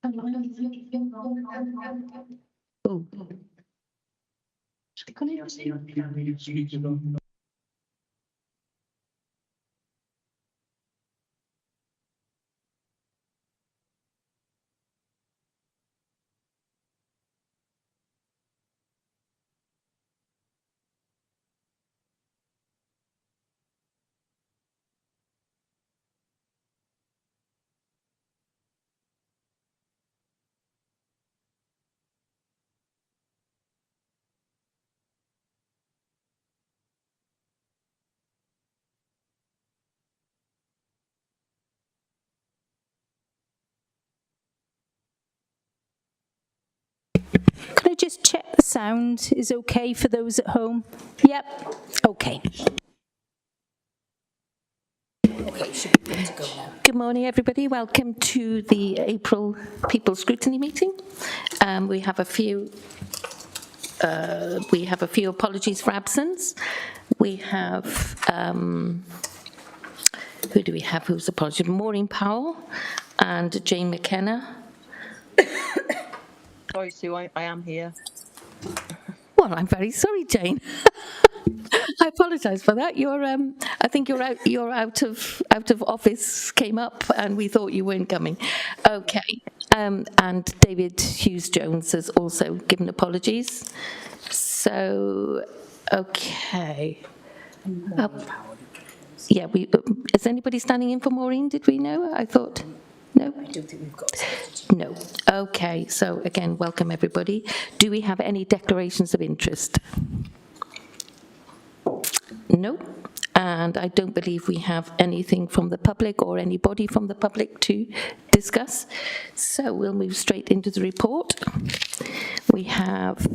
Oh. Can I just check the sound is okay for those at home? Yep, okay. Good morning, everybody. Welcome to the April People Scrutiny meeting. We have a few apologies for absence. We have who do we have? Who's apologies? Maureen Powell and Jane McKenna. Sorry, Sue, I am here. Well, I'm very sorry, Jane. I apologise for that. You're, I think you're out of office. Came up, and we thought you weren't coming. Okay. And David Hughes Jones has also given apologies. So, okay. Yeah. Is anybody standing in for Maureen? Did we know? I thought. No? I don't think we've got a No. Okay, so again, welcome everybody. Do we have any declarations of interest? No. And I don't believe we have anything from the public or anybody from the public to discuss. So we'll move straight into the report. We have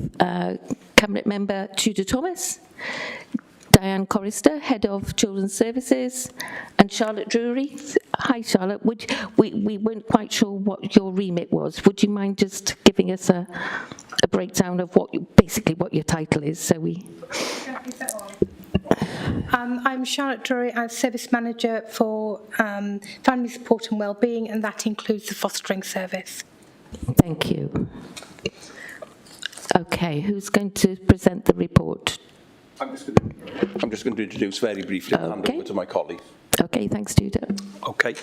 Cabinet Member Tudor Thomas, Diane Corister, Head of Children's Services, and Charlotte Drury. Hi, Charlotte. We weren't quite sure what your remit was. Would you mind just giving us a breakdown of basically what your title is, so we... I'm Charlotte Drury. I'm Service Manager for Family Support and Wellbeing, and that includes the fostering service. Thank you. Okay, who's going to present the report? I'm just going to introduce very briefly and hand over to my colleague. Okay, thanks, Tudor. Okay.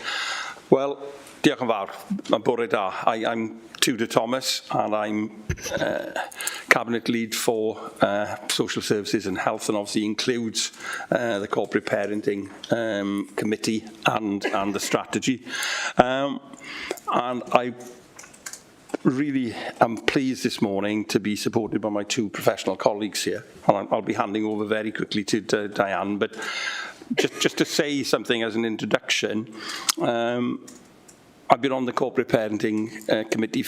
Well, diolch yn fawr. Bore da. I'm Tudor Thomas, and I'm Cabinet Lead for Social Services and Health, and obviously includes the Corporate Parenting Committee and the strategy. And I really am pleased this morning to be supported by my two professional colleagues here. And I'll be handing over very quickly to Diane, but just to say something as an introduction, I've been on the Corporate Parenting Committee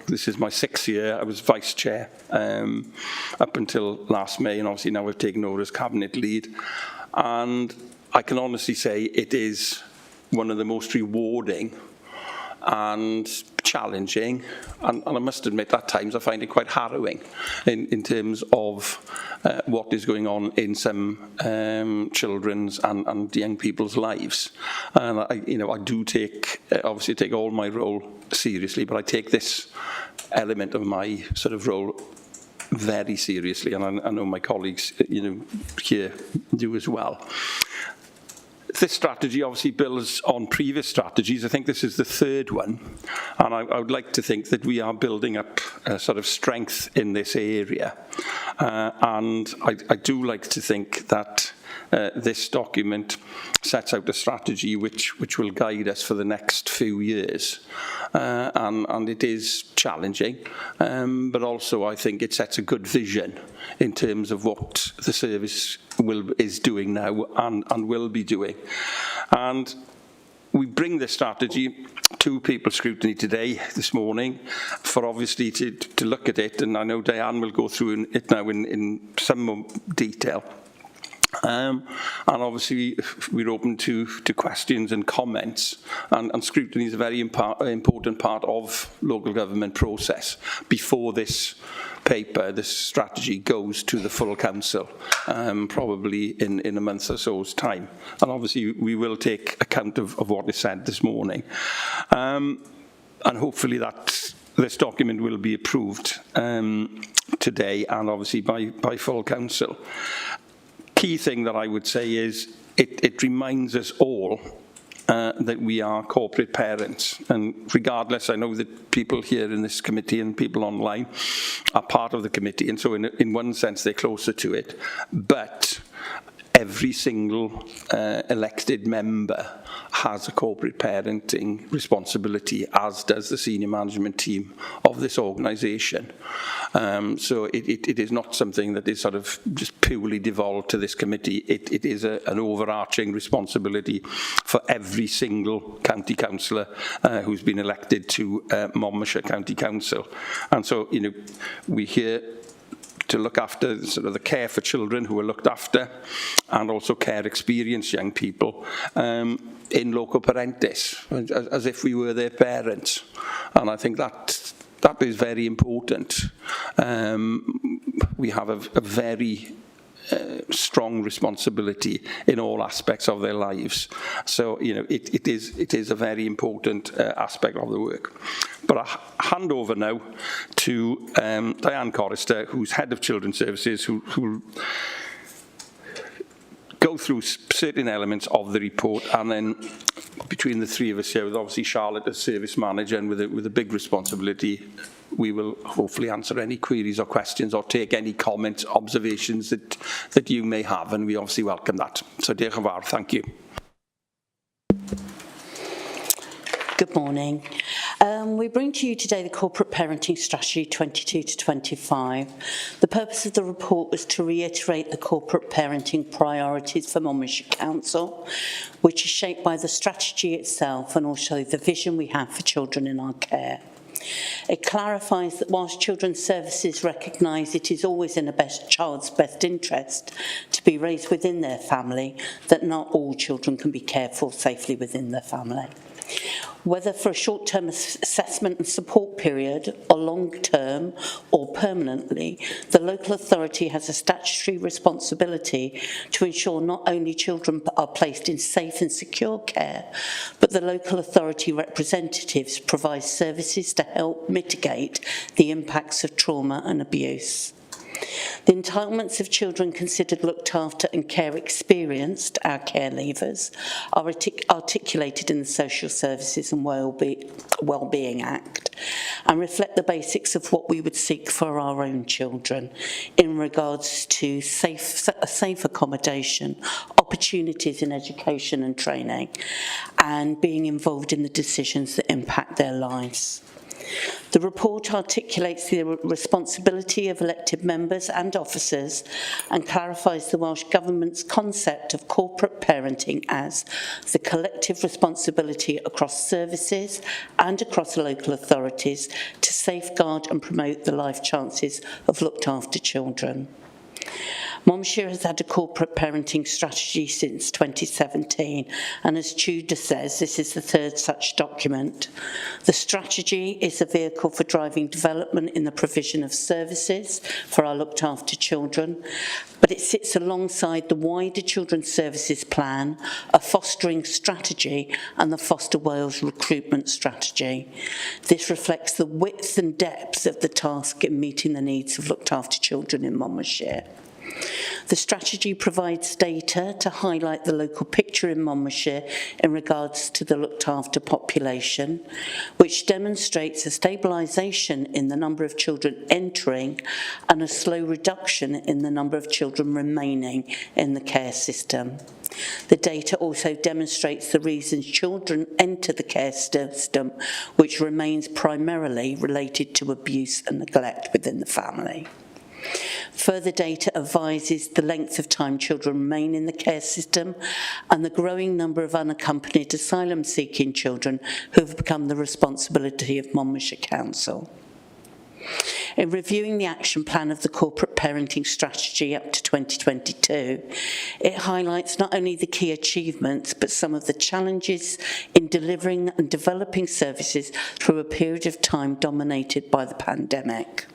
this is my 6th year. I was Vice Chair up until last May, and obviously now I've taken over as Cabinet Lead. And I can honestly say it is one of the most rewarding and challenging, and I must admit at times I find it quite harrowing in terms of what is going on in some children's and young people's lives. And I do obviously take all my role seriously, but I take this element of my sort of role very seriously, and I know my colleagues here do as well. This strategy obviously builds on previous strategies. I think this is the 3rd one, and I would like to think that we are building up a sort of strength in this area. And I do like to think that this document sets out a strategy which will guide us for the next few years. And it is challenging, but also I think it sets a good vision in terms of what the service is doing now and will be doing. And we bring this strategy to People Scrutiny this morning, for obviously to look at it, and I know Diane will go through it now in some more detail. And obviously we're open to questions and comments, and scrutiny is a very important part of local government process before this strategy goes to the full council, probably in a month or so's time. And obviously we will take account of what is said this morning. and hopefully this document will be approved today and obviously by full council. Key thing that I would say is it reminds us all that we are corporate parents, and regardless, I know that people here in this committee and people online are part of the committee, and so in one sense they're closer to it, but every single elected member has a corporate parenting responsibility, as does the senior management team of this organisation. So it is not something that is sort of just purely devolved to this committee. It is an overarching responsibility for every single county councillor who's been elected to Monmouthshire County Council. And so, you know, we're here to look after sort of the care for children who are looked after, and also care experienced young people in loco parentis, as if we were their parents. And I think that is very important. We have a very strong responsibility in all aspects of their lives. So, you know, it is a very important aspect of the work. But I hand over now to Diane Corrister, who's Head of Children's Services, who go through certain elements of the report, and then between the three of us here, with obviously Charlotte as Service Manager and with a big responsibility, we will hopefully answer any queries or questions or take any comments, observations that you may have, and we obviously welcome that. So, diolch yn fawr, thank you. Good morning. We bring to you today the Corporate Parenting Strategy 22 to 25. The purpose of the report was to reiterate the corporate parenting priorities for Monmouthshire Council, which is shaped by the strategy itself and also the vision we have for children in our care. It clarifies that whilst Children's Services recognise it is always in a child's best interest to be raised within their family, that not all children can be cared for safely within their family. Whether for a short-term assessment and support period, or long-term or permanently, the local authority has a statutory responsibility to ensure not only children are placed in safe and secure care, but the local authority representatives provide services to help mitigate the impacts of trauma and abuse. The entitlements of children considered looked after and care experienced, our care levers, are articulated in the Social Services and Wellbeing Act and reflect the basics of what we would seek for our own children in regards to safe accommodation, opportunities in education and training, and being involved in the decisions that impact their lives. The report articulates the responsibility of elected members and officers and clarifies the Welsh Government's concept of corporate parenting as the collective responsibility across services and across local authorities to safeguard and promote the life chances of looked after children. Monmouthshire has had a corporate parenting strategy since 2017, and as Tudor says, this is the third such document. The strategy is a vehicle for driving development in the provision of services for our looked after children, but it sits alongside the wider Children's Services Plan, a fostering strategy, and the Foster Wales recruitment strategy. This reflects the width and depth of the task in meeting the needs of looked after children in Monmouthshire. The strategy provides data to highlight the local picture in Monmouthshire in regards to the looked after population, which demonstrates a stabilisation in the number of children entering and a slow reduction in the number of children remaining in the care system. The data also demonstrates the reasons children enter the care system, which remains primarily related to abuse and neglect within the family. Further data advises the length of time children remain in the care system and the growing number of unaccompanied asylum-seeking children who have become the responsibility of Monmouthshire Council. In reviewing the action plan of the corporate parenting strategy up to 2022, it highlights not only the key achievements, but some of the challenges in delivering and developing services through a period of time dominated by the pandemic.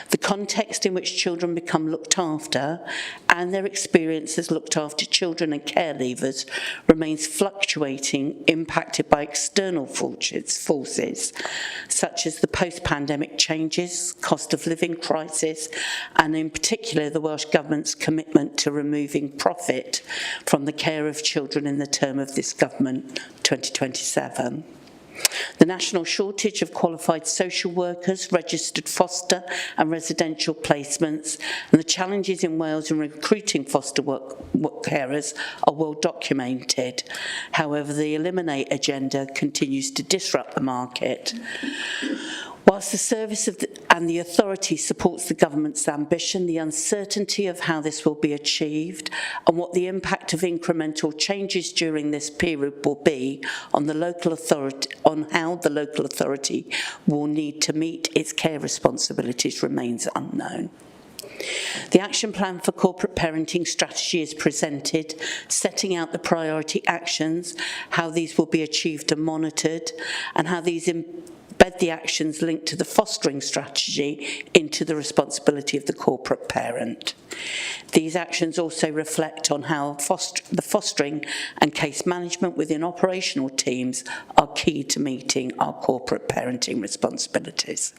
The context in which children become looked after and their experience as looked after children and care leavers remains fluctuating, impacted by external forces such as the post-pandemic changes, cost of living crisis, and in particular the Welsh Government's commitment to removing profit from the care of children in the term of this government, 2027. The national shortage of qualified social workers, registered foster and residential placements, and the challenges in Wales in recruiting foster work carers are well documented. However, the Eliminate agenda continues to disrupt the market. Whilst the service and the authority supports the government's ambition, the uncertainty of how this will be achieved and what the impact of incremental changes during this period will be on the local authority, on how the local authority will need to meet its care responsibilities remains unknown. The Action Plan for Corporate Parenting Strategy is presented, setting out the priority actions, how these will be achieved and monitored, and how these embed the actions linked to the fostering strategy into the responsibility of the corporate parent. These actions also reflect on how the fostering and case management within operational teams are key to meeting our corporate parenting responsibilities.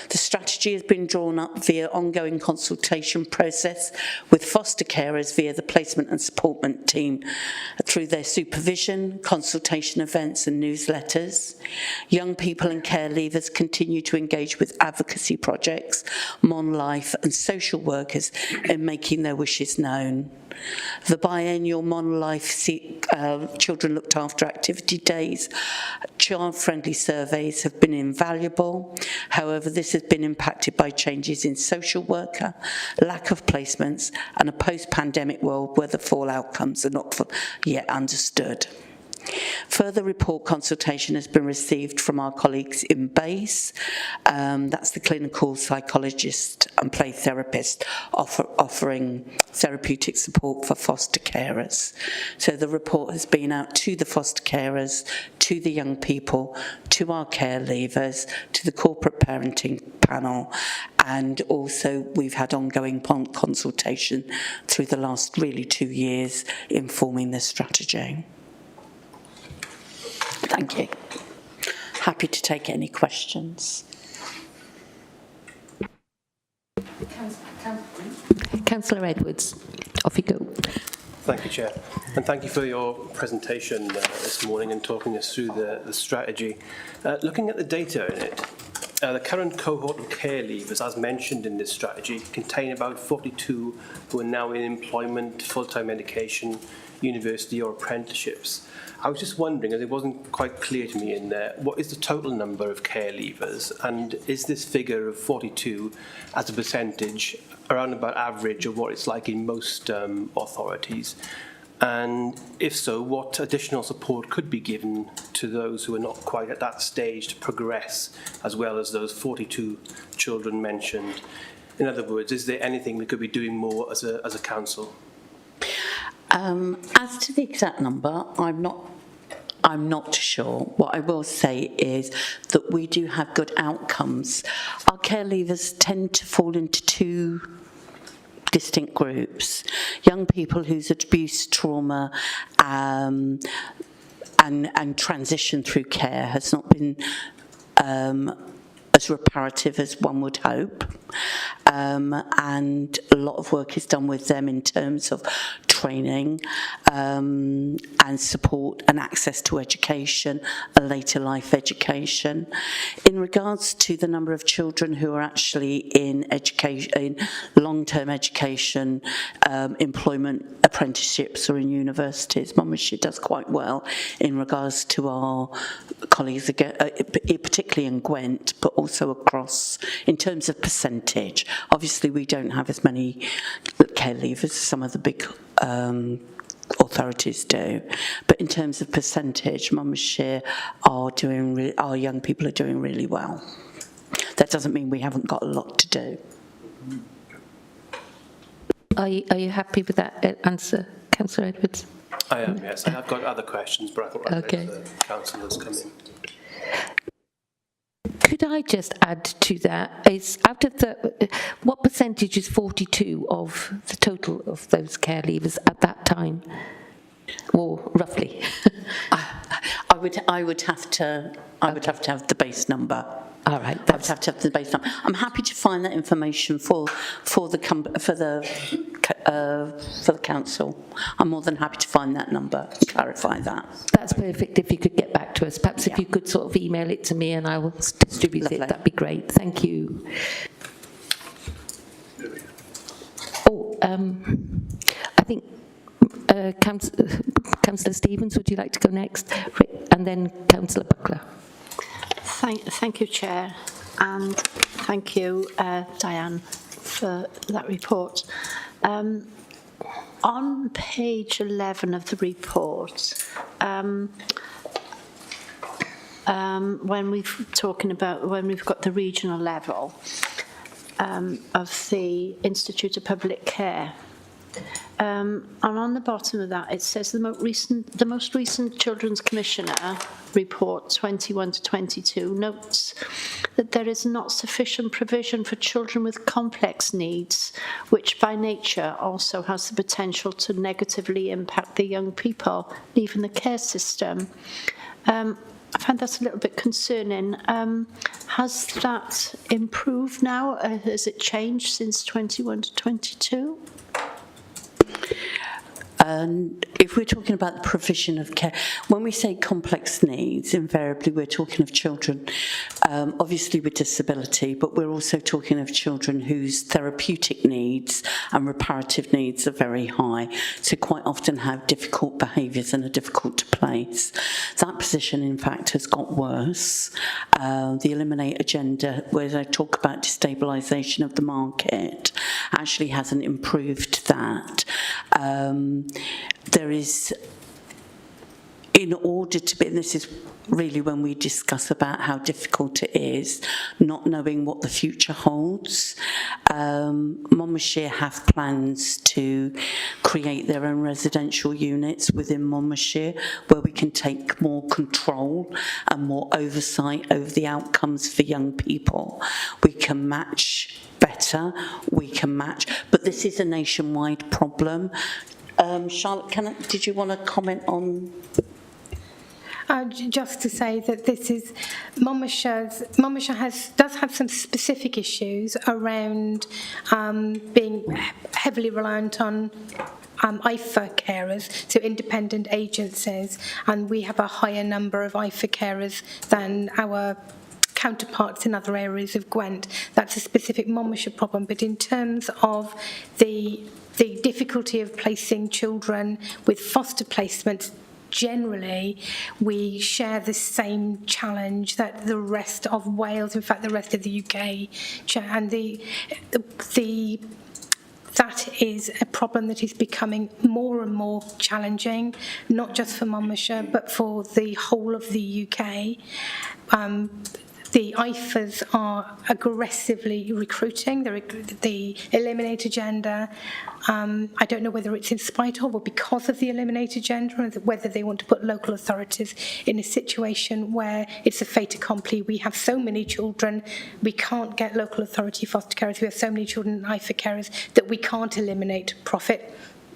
The strategy has been drawn up via ongoing consultation process with foster carers via the placement and supportment team through their supervision, consultation events and newsletters. Young people and care leavers continue to engage with advocacy projects, Mon Life and social workers in making their wishes known. The biennial Mon Life Children Looked After activity days, child-friendly surveys have been invaluable. However, this has been impacted by changes in social worker, lack of placements, and a post-pandemic world where the full outcomes are not yet understood. Further report consultation has been received from our colleagues in BASE, that's the clinical psychologist and play therapist offering therapeutic support for foster carers. So the report has been out to the foster carers, to the young people, to our care leavers, to the corporate parenting panel, and also we've had ongoing consultation through the last really 2 years informing this strategy. Thank you. Happy to take any questions. Councillor Edwards, off you go. Thank you, Chair. And thank you for your presentation this morning and talking us through the strategy. Looking at the data in it, the current cohort of care leavers, as mentioned in this strategy, contain about 42 who are now in employment, full-time education, university or apprenticeships. I was just wondering, as it wasn't quite clear to me in there, what is the total number of care leavers, and is this figure of 42 as a percentage around about average of what it's like in most authorities? And if so, what additional support could be given to those who are not quite at that stage to progress, as well as those 42 children mentioned? In other words, is there anything we could be doing more as a council? As to the exact number, I'm not sure. What I will say is that we do have good outcomes. Our care leavers tend to fall into two distinct groups. Young people whose abuse, trauma, and transition through care has not been as reparative as one would hope. And a lot of work is done with them in terms of training and support and access to education, a later life education. In regards to the number of children who are actually in education, in long-term education, employment, apprenticeships or in universities, Monmouthshire does quite well in regards to our colleagues, particularly in Gwent, but also across, in terms of percentage. Obviously, we don't have as many care leavers as some of the big authorities do, but in terms of percentage, Monmouthshire our young people are doing really well. That doesn't mean we haven't got a lot to do. Are you happy with that answer, Councillor Edwards? I am, yes. I've got other questions, but I thought I'd let the councillors come in. Could I just add to that? Is out of the, what percentage is 42 of the total of those care leavers at that time, or roughly? I would have to have the base number. All right, I would have to have the base number. I'm happy to find that information for the council. I'm more than happy to find that number and clarify that. That's perfect. If you could get back to us, perhaps if you could sort of email it to me and I will distribute it. That'd be great. Thank you. Oh, I think Councillor Stevens, would you like to go next? And then Councillor Buckler. Thank you, Chair, and thank you, Diane, for that report. On page 11 of the report, when we've got the regional level of the Institute of Public Care, and on the bottom of that it says the most recent Children's Commissioner report 21 to 22 notes that there is not sufficient provision for children with complex needs, which by nature also has the potential to negatively impact the young people leaving the care system. I find that's a little bit concerning. Has that improved now? Has it changed since 21 to 22? And if we're talking about the provision of care, when we say complex needs, invariably we're talking of children, obviously with disability, but we're also talking of children whose therapeutic needs and reparative needs are very high, so quite often have difficult behaviours and are difficult to place. That position, in fact, has got worse. The Eliminate agenda, where they talk about destabilisation of the market, actually hasn't improved that. There is, in order to be, and this is really when we discuss about how difficult it is, not knowing what the future holds. Monmouthshire have plans to create their own residential units within Monmouthshire where we can take more control and more oversight over the outcomes for young people. We can match better, but this is a nationwide problem. Charlotte, did you want to comment on? Just to say that this is Monmouthshire does have some specific issues around being heavily reliant on IFA carers, so independent agencies, and we have a higher number of IFA carers than our counterparts in other areas of Gwent. That's a specific Monmouthshire problem, but in terms of the difficulty of placing children with foster placement, generally we share the same challenge that the rest of Wales, in fact the rest of the UK share, and that is a problem that is becoming more and more challenging, not just for Monmouthshire but for the whole of the UK. The IFAs are aggressively recruiting. The Eliminate agenda, I don't know whether it's in spite of or because of the Eliminate agenda, and whether they want to put local authorities in a situation where it's a fait accompli. We have so many children, we can't get local authority foster carers. We have so many children in IFA carers that we can't eliminate profit.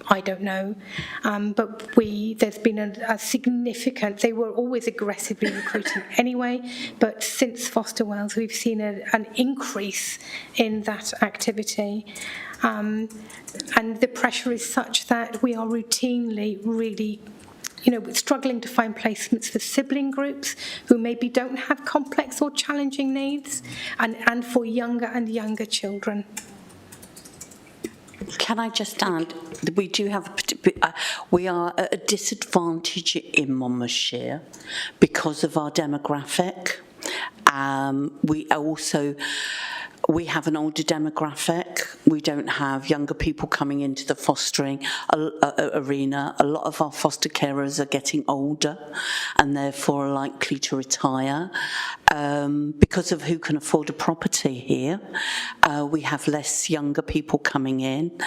I don't know, but there's been a significant, they were always aggressively recruiting anyway, but since Foster Wales we've seen an increase in that activity, and the pressure is such that we are routinely really struggling to find placements for sibling groups who maybe don't have complex or challenging needs, and for younger and younger children. Can I just add that we do have we are at a disadvantage in Monmouthshire because of our demographic. We have an older demographic. We don't have younger people coming into the fostering arena. A lot of our foster carers are getting older and therefore are likely to retire. Because of who can afford a property here, we have less younger people coming in.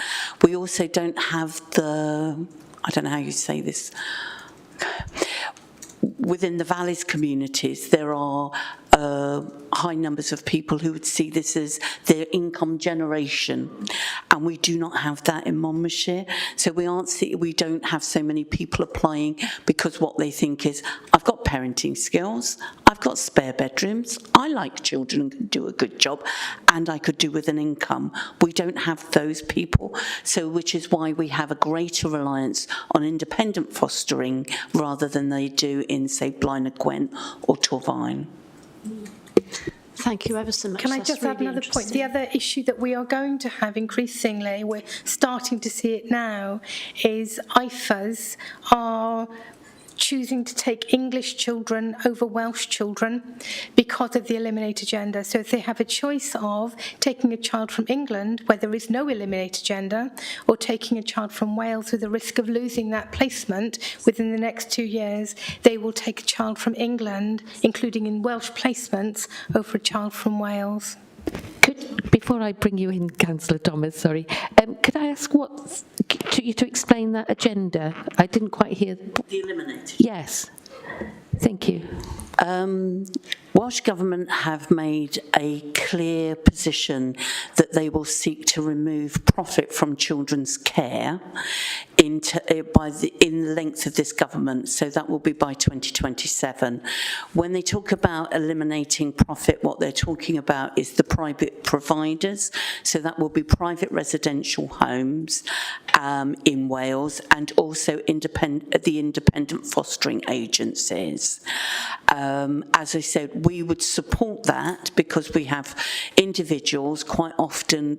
We also don't have I don't know how you say this, within the valleys communities there are high numbers of people who would see this as their income generation, and we do not have that in Monmouthshire. So we don't have so many people applying because what they think is, I've got parenting skills, I've got spare bedrooms, I like children and can do a good job, and I could do with an income. We don't have those people, so which is why we have a greater reliance on independent fostering rather than they do in, say, Blaenau Gwent or Torfaen. Thank you ever so much. Can I That's just add really another point? interesting. The other issue that we are going to have increasingly, we're starting to see it now, is IFAs are choosing to take English children over Welsh children because of the Eliminate agenda. So if they have a choice of taking a child from England where there is no Eliminate agenda, or taking a child from Wales with the risk of losing that placement within the next 2 years, they will take a child from England, including in Welsh placements, over a child from Wales. Before I bring you in, Councillor Thomas, sorry, could I ask to explain that agenda? I didn't quite hear. The Eliminate. Yes, thank you. Welsh Government have made a clear position that they will seek to remove profit from children's care in the length of this government, so that will be by 2027. When they talk about eliminating profit, what they're talking about is the private providers, so that will be private residential homes in Wales, and also the independent fostering agencies. As I said, we would support that because we have individuals, quite often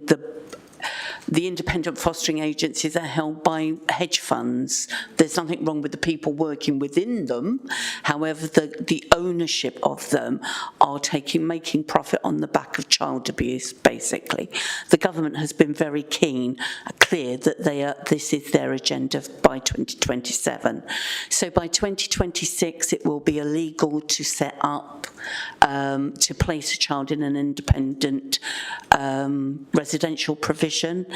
the independent fostering agencies are held by hedge funds. There's nothing wrong with the people working within them. However, the ownership of them are making profit on the back of child abuse, basically. The government has been very clear that this is their agenda by 2027. So by 2026, it will be illegal to set up, to place a child in an independent residential provision.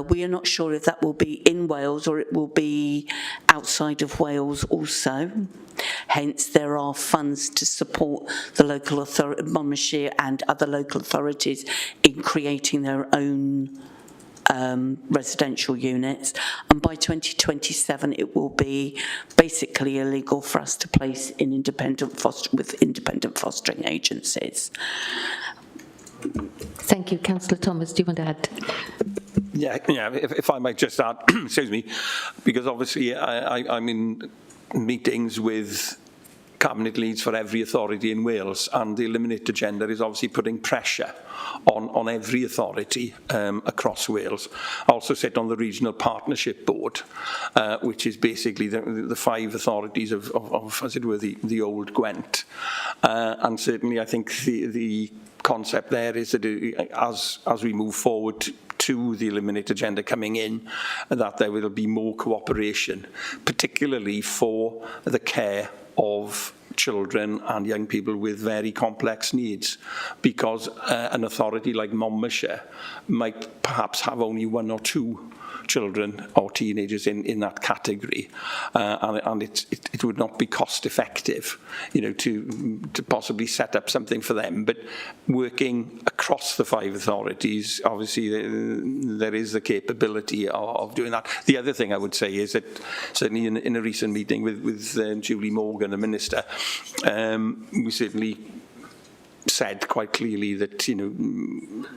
We are not sure if that will be in Wales or it will be outside of Wales also. Hence, there are funds to support the local authority, Monmouthshire and other local authorities in creating their own residential units, and by 2027 it will be basically illegal for us to place in independent fostering agencies. Thank you. Councillor Thomas, do you want to add? Yeah. If I might just add, excuse me, because obviously I'm in meetings with cabinet leads for every authority in Wales, and the Eliminate agenda is obviously putting pressure on every authority across Wales. I also sit on the Regional Partnership Board, which is basically the 5 authorities of as it were, the old Gwent. And certainly I think the concept there is that as we move forward to the Eliminate agenda coming in, that there will be more cooperation, particularly for the care of children and young people with very complex needs, because an authority like Monmouthshire might perhaps have only 1 or 2 children or teenagers in that category, and it would not be cost effective, to possibly set up something for them. But working across the 5 authorities, obviously there is the capability of doing that. The other thing I would say is that certainly in a recent meeting with Julie Morgan, the Minister, we certainly said quite clearly that,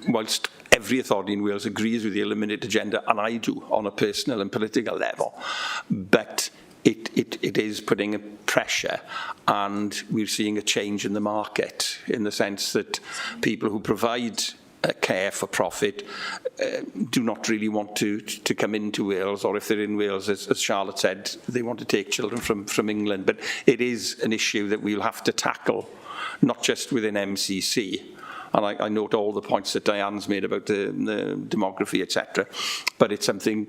whilst every authority in Wales agrees with the Eliminate agenda, and I do on a personal and political level, but it is putting a pressure, and we're seeing a change in the market in the sense that people who provide care for profit do not really want to come into Wales, or if they're in Wales, as Charlotte said, they want to take children from England. But it is an issue that we'll have to tackle, not just within MCC. And I note all the points that Diane's made about the demography, etc. But it's something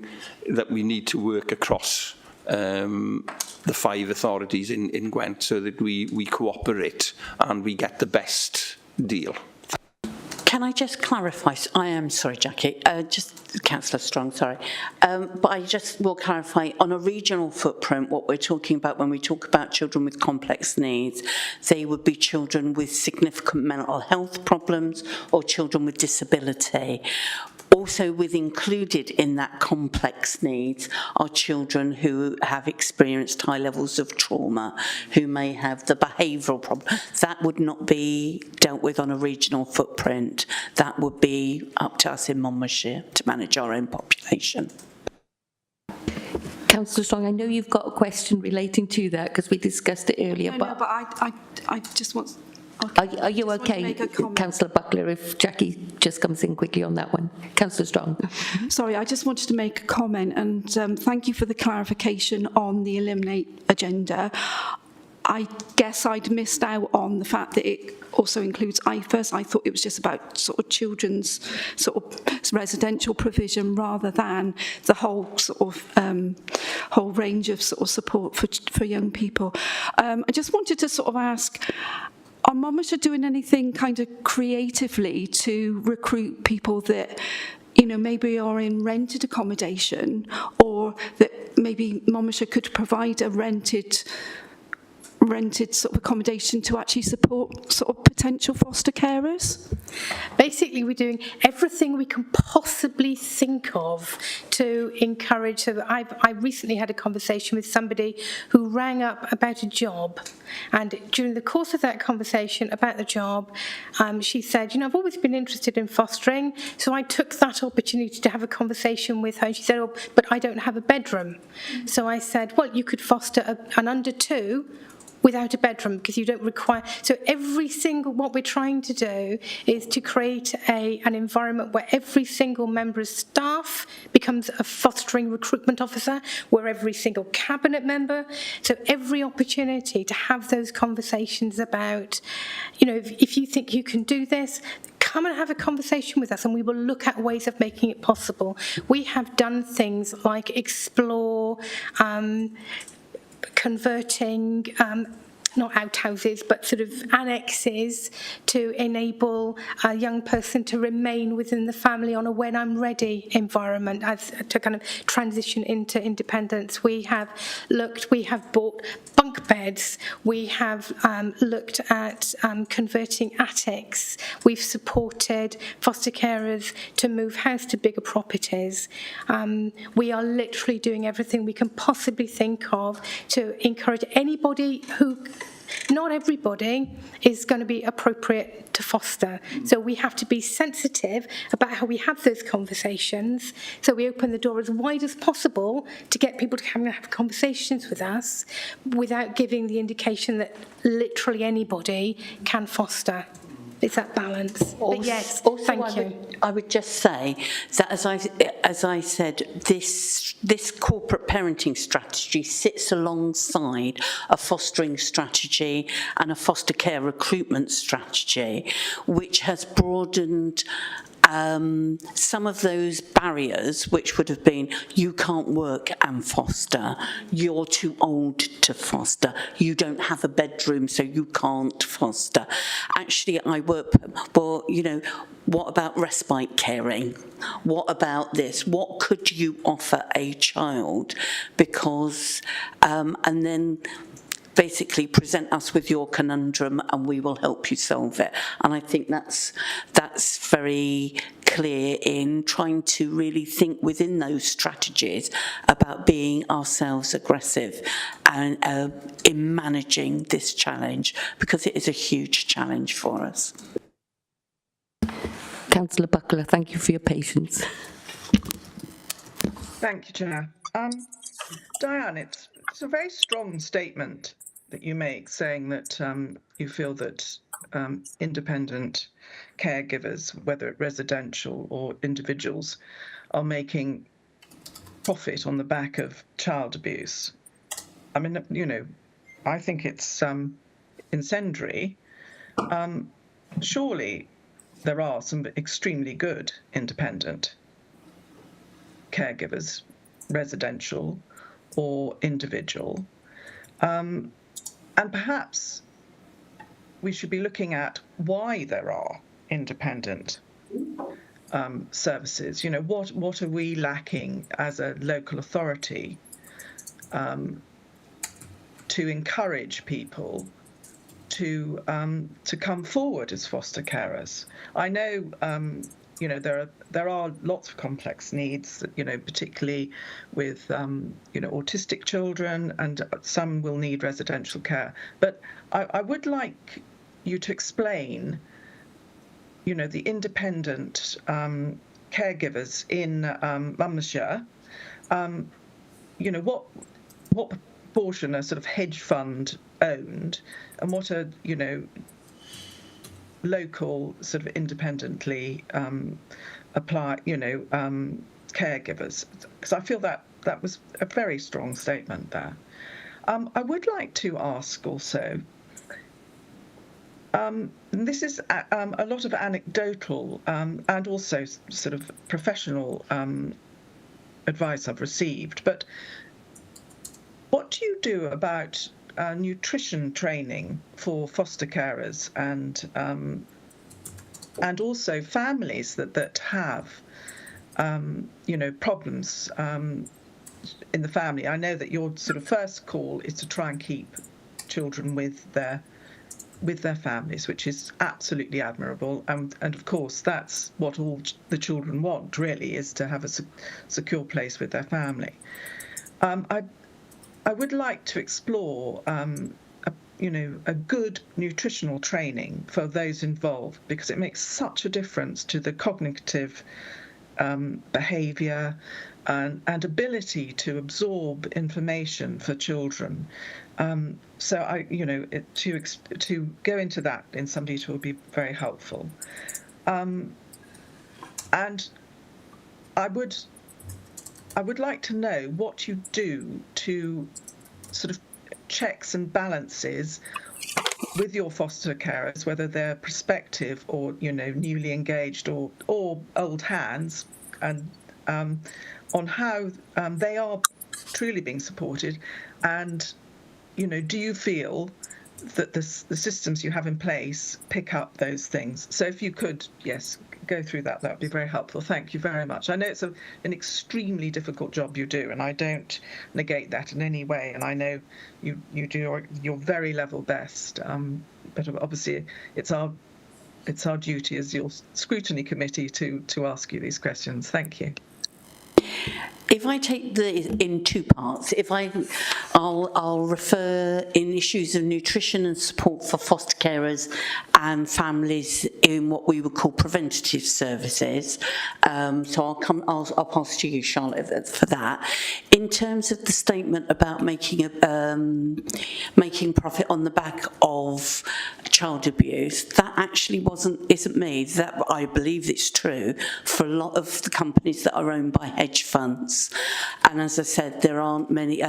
that we need to work across the 5 authorities in Gwent, so that we cooperate and we get the best deal. Can I just clarify? I am sorry, Jackie, just Councillor Strong, sorry. But I just will clarify, on a regional footprint, what we're talking about when we talk about children with complex needs, they would be children with significant mental health problems or children with disability. Also included in that complex needs are children who have experienced high levels of trauma, who may have the behavioural problem. That would not be dealt with on a regional footprint. That would be up to us in Monmouthshire to manage our own population. Councillor Strong, I know you've got a question relating to that because we discussed it earlier. No, but I just want... Are you okay, Councillor Buckler, if Jackie just comes in quickly on that one? Councillor Strong. Sorry, I just wanted to make a comment, and thank you for the clarification on the Eliminate agenda. I guess I'd missed out on the fact that it also includes IFAs. I thought it was just about sort of children's sort of residential provision rather than the whole sort of whole range of sort of support for young people. I just wanted to sort of ask, are Monmouthshire doing anything kind of creatively to recruit people that, you know, maybe are in rented accommodation, or that maybe Monmouthshire could provide a rented sort of accommodation to actually support sort of potential foster carers? Basically, we're doing everything we can possibly think of to encourage. So I recently had a conversation with somebody who rang up about a job, and during the course of that conversation about the job, she said, you know, I've always been interested in fostering, so I took that opportunity to have a conversation with her. And she said, oh, but I don't have a bedroom. So I said, well, you could foster an under 2 without a bedroom, because you don't require. So what we're trying to do is to create an environment where every single member of staff becomes a fostering recruitment officer, where every single cabinet member, so every opportunity to have those conversations about, you know, if you think you can do this, come and have a conversation with us, and we will look at ways of making it possible. We have done things like explore converting not outhouses but sort of annexes to enable a young person to remain within the family on a when I'm ready environment as to kind of transition into independence. We have bought bunk beds, we have looked at converting attics, we've supported foster carers to move house to bigger properties. We are literally doing everything we can possibly think of to encourage anybody who, not everybody is going to be appropriate to foster. So we have to be sensitive about how we have those conversations. So we open the door as wide as possible to get people to come and have conversations with us without giving the indication that literally anybody can foster. It's that balance. But yes, thank you. I would just say that, as I said, this corporate parenting strategy sits alongside a fostering strategy and a foster care recruitment strategy, which has broadened some of those barriers, which would have been, you can't work and foster, you're too old to foster, you don't have a bedroom so you can't foster. Actually, I work, well, you know, what about respite caring? What about this? What could you offer a child? Because, and then basically present us with your conundrum and we will help you solve it. And I think that's very clear in trying to really think within those strategies about being ourselves aggressive and in managing this challenge, because it is a huge challenge for us. Councillor Buckler, thank you for your patience. Thank you, Chair. Diane, it's a very strong statement that you make, saying that you feel that independent caregivers, whether residential or individuals, are making profit on the back of child abuse. I mean, you know, I think it's incendiary. Surely there are some extremely good independent caregivers, residential or individual. And perhaps we should be looking at why there are independent services. You know, what are we lacking as a local authority to encourage people to come forward as foster carers? I know, you know, there are lots of complex needs, you know, particularly with you know, autistic children, and some will need residential care. But I would like you to explain, you know, the independent caregivers in Monmouthshire. You know, what proportion are sort of hedge fund owned, and what are, you know, local sort of independently caregivers? Because I feel that was a very strong statement there. I would like to ask also, this is a lot of anecdotal and also sort of professional advice I've received, but what do you do about nutrition training for foster carers and also families that have you know, problems in the family? I know that your sort of first call is to try and keep children with their families, which is absolutely admirable, and of course that's what all the children want, really, is to have a secure place with their family. I would like to explore you know, a good nutritional training for those involved, because it makes such a difference to the cognitive behaviour and ability to absorb information for children. So you know, to go into that in some detail would be very helpful. And I would like to know what you do to sort of checks and balances with your foster carers, whether they're prospective or, you know, newly engaged or old hands, and on how they are truly being supported. And, you know, do you feel that the systems you have in place pick up those things? So if you could, yes, go through that would be very helpful. Thank you very much. I know it's an extremely difficult job you do, and I don't negate that in any way, and I know you do your very level best, but obviously it's our duty as your scrutiny committee to ask you these questions. Thank you. If I take in two parts, I'll refer in issues of nutrition and support for foster carers and families in what we would call preventative services. So I'll pass to you, Charlotte, for that. In terms of the statement about making profit on the back of child abuse, that actually isn't me. That, I believe it's true for a lot of the companies that are owned by hedge funds. And as I said, there aren't many.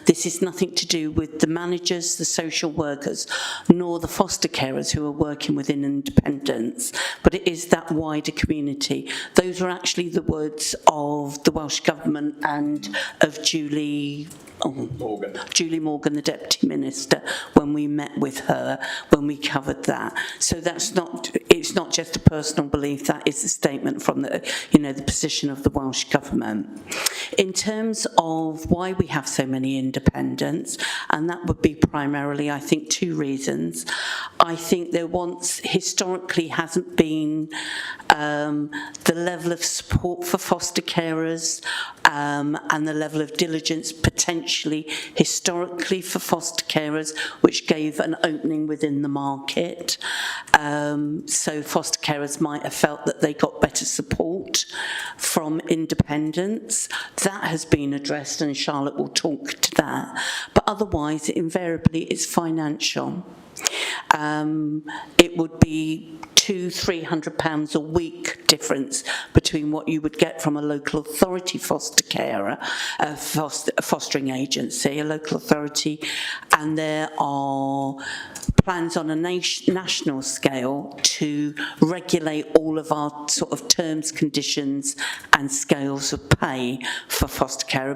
This is nothing to do with the managers, the social workers, nor the foster carers who are working within independence, but it is that wider community. Those are actually the words of the Welsh Government and of Julie Morgan, the Deputy Minister, when we met with her, when we covered that. So it's not just a personal belief, that is a statement from the position of the Welsh Government. In terms of why we have so many independents, and that would be primarily, I think, two reasons. I think there once historically hasn't been the level of support for foster carers and the level of diligence potentially historically for foster carers, which gave an opening within the market. So foster carers might have felt that they got better support from independents. That has been addressed, and Charlotte will talk to that. But otherwise, invariably, it's financial. It would be £200-300 a week difference between what you would get from a local authority foster carer, fostering agency, a local authority, and there are plans on a national scale to regulate all of our sort of terms, conditions and scales of pay for foster care,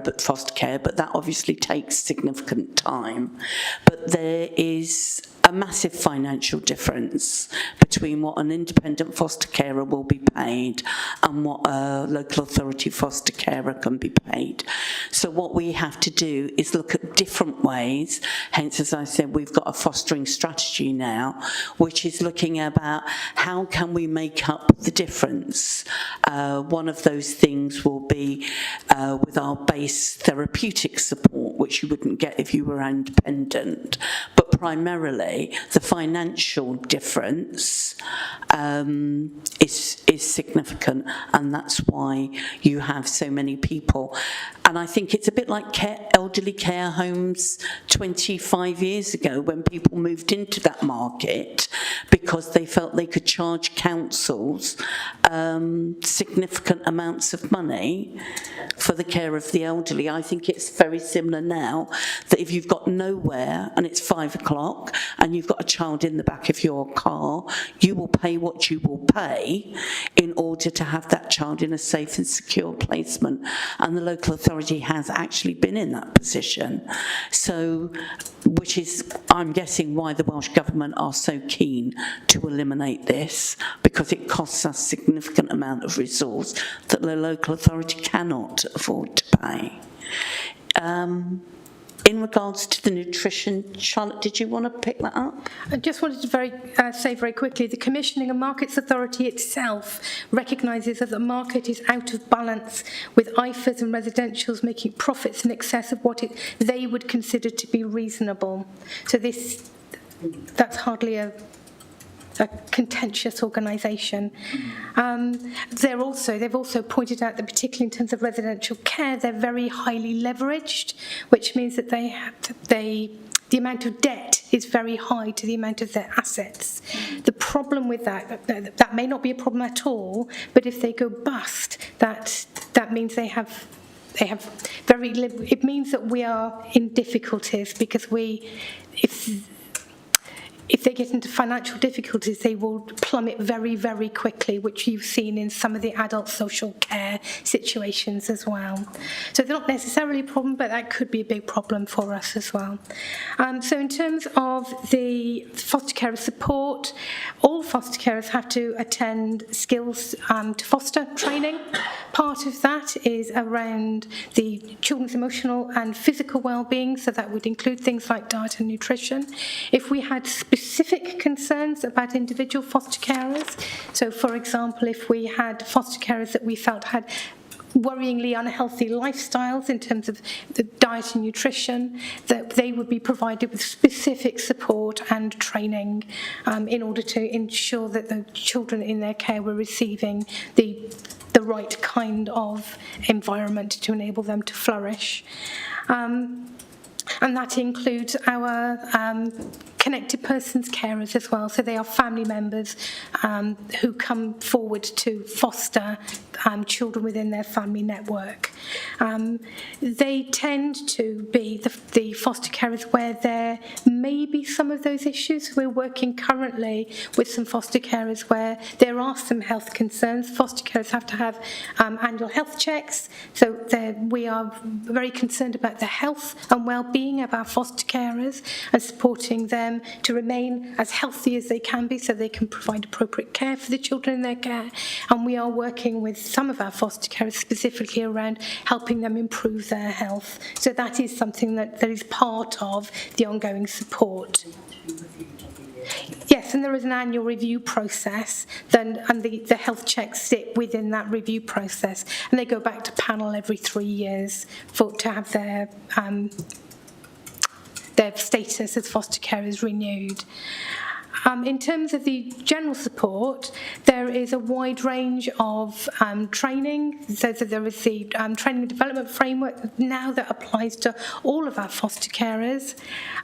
but that obviously takes significant time. But there is a massive financial difference between what an independent foster carer will be paid and what a local authority foster carer can be paid. So what we have to do is look at different ways, hence as I said we've got a fostering strategy now, which is looking about how can we make up the difference. One of those things will be with our base therapeutic support, which you wouldn't get if you were independent, but primarily the financial difference is significant, and that's why you have so many people. And I think it's a bit like elderly care homes 25 years ago when people moved into that market because they felt they could charge councils significant amounts of money for the care of the elderly. I think it's very similar now, that if you've got nowhere and it's 5 o'clock and you've got a child in the back of your car, you will pay what you will pay in order to have that child in a safe and secure placement. And the local authority has actually been in that position. So, which is, I'm guessing, why the Welsh Government are so keen to eliminate this, because it costs us a significant amount of resource that the local authority cannot afford to pay. In regards to the nutrition, Charlotte, did you want to pick that up? I just wanted to say very quickly, the Commissioning and Markets Authority itself recognises that the market is out of balance, with IFAs and residentials making profits in excess of what they would consider to be reasonable. So that's hardly a contentious organisation. They've also pointed out that particularly in terms of residential care, they're very highly leveraged, which means that the amount of debt is very high to the amount of their assets. The problem with that may not be a problem at all, but if they go bust, that means it means that we are in difficulties, because if they get into financial difficulties, they will plummet very, very quickly, which you've seen in some of the adult social care situations as well. So they're not necessarily a problem, but that could be a big problem for us as well. So in terms of the foster carer support, all foster carers have to attend skills to foster training. Part of that is around the children's emotional and physical well-being, so that would include things like diet and nutrition. If we had specific concerns about individual foster carers, so for example, if we had foster carers that we felt had worryingly unhealthy lifestyles in terms of the diet and nutrition, that they would be provided with specific support and training in order to ensure that the children in their care were receiving the right kind of environment to enable them to flourish. And that includes our connected persons carers as well. So they are family members who come forward to foster children within their family network. They tend to be the foster carers where there may be some of those issues. We're working currently with some foster carers where there are some health concerns. Foster carers have to have annual health checks. So we are very concerned about the health and well-being of our foster carers and supporting them to remain as healthy as they can be, so they can provide appropriate care for the children in their care. And we are working with some of our foster carers specifically around helping them improve their health. So that is something that is part of the ongoing support. Yes, and there is an annual review process, and the health checks sit within that review process, and they go back to panel every 3 years to have their status as foster carers renewed. In terms of the general support, there is a wide range of training. So there is the training and development framework now that applies to all of our foster carers.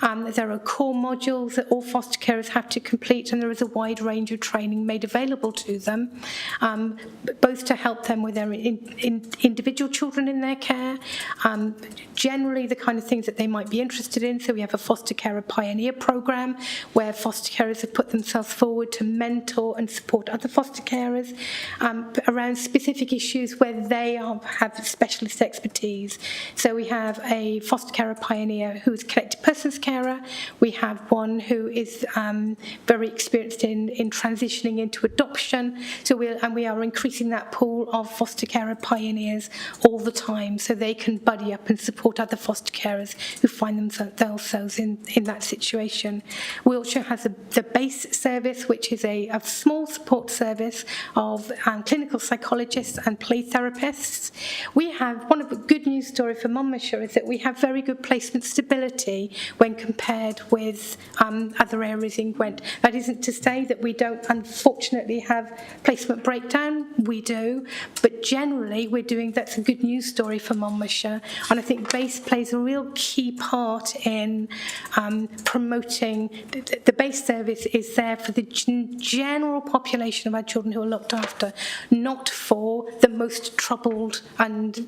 There are core modules that all foster carers have to complete, and there is a wide range of training made available to them, both to help them with their individual children in their care, generally the kind of things that they might be interested in. So we have a foster carer pioneer program where foster carers carers have put themselves forward to mentor and support other foster carers around specific issues where they have specialist expertise. So we have a foster carer pioneer who is connected persons carer. We have one who is very experienced in transitioning into adoption. So we are increasing that pool of foster carer pioneers all the time, so they can buddy up and support other foster carers who find themselves in that situation. Wiltshire has the base service, which is a small support service of clinical psychologists and play therapists. We have, one of the good news story for Monmouthshire is that we have very good placement stability when compared with other areas in Gwent. That isn't to say that we don't unfortunately have placement breakdown, we do, but generally that's a good news story for Monmouthshire, and I think base plays a real key part in promoting. The base service is there for the general population of our children who are looked after, not for the most troubled and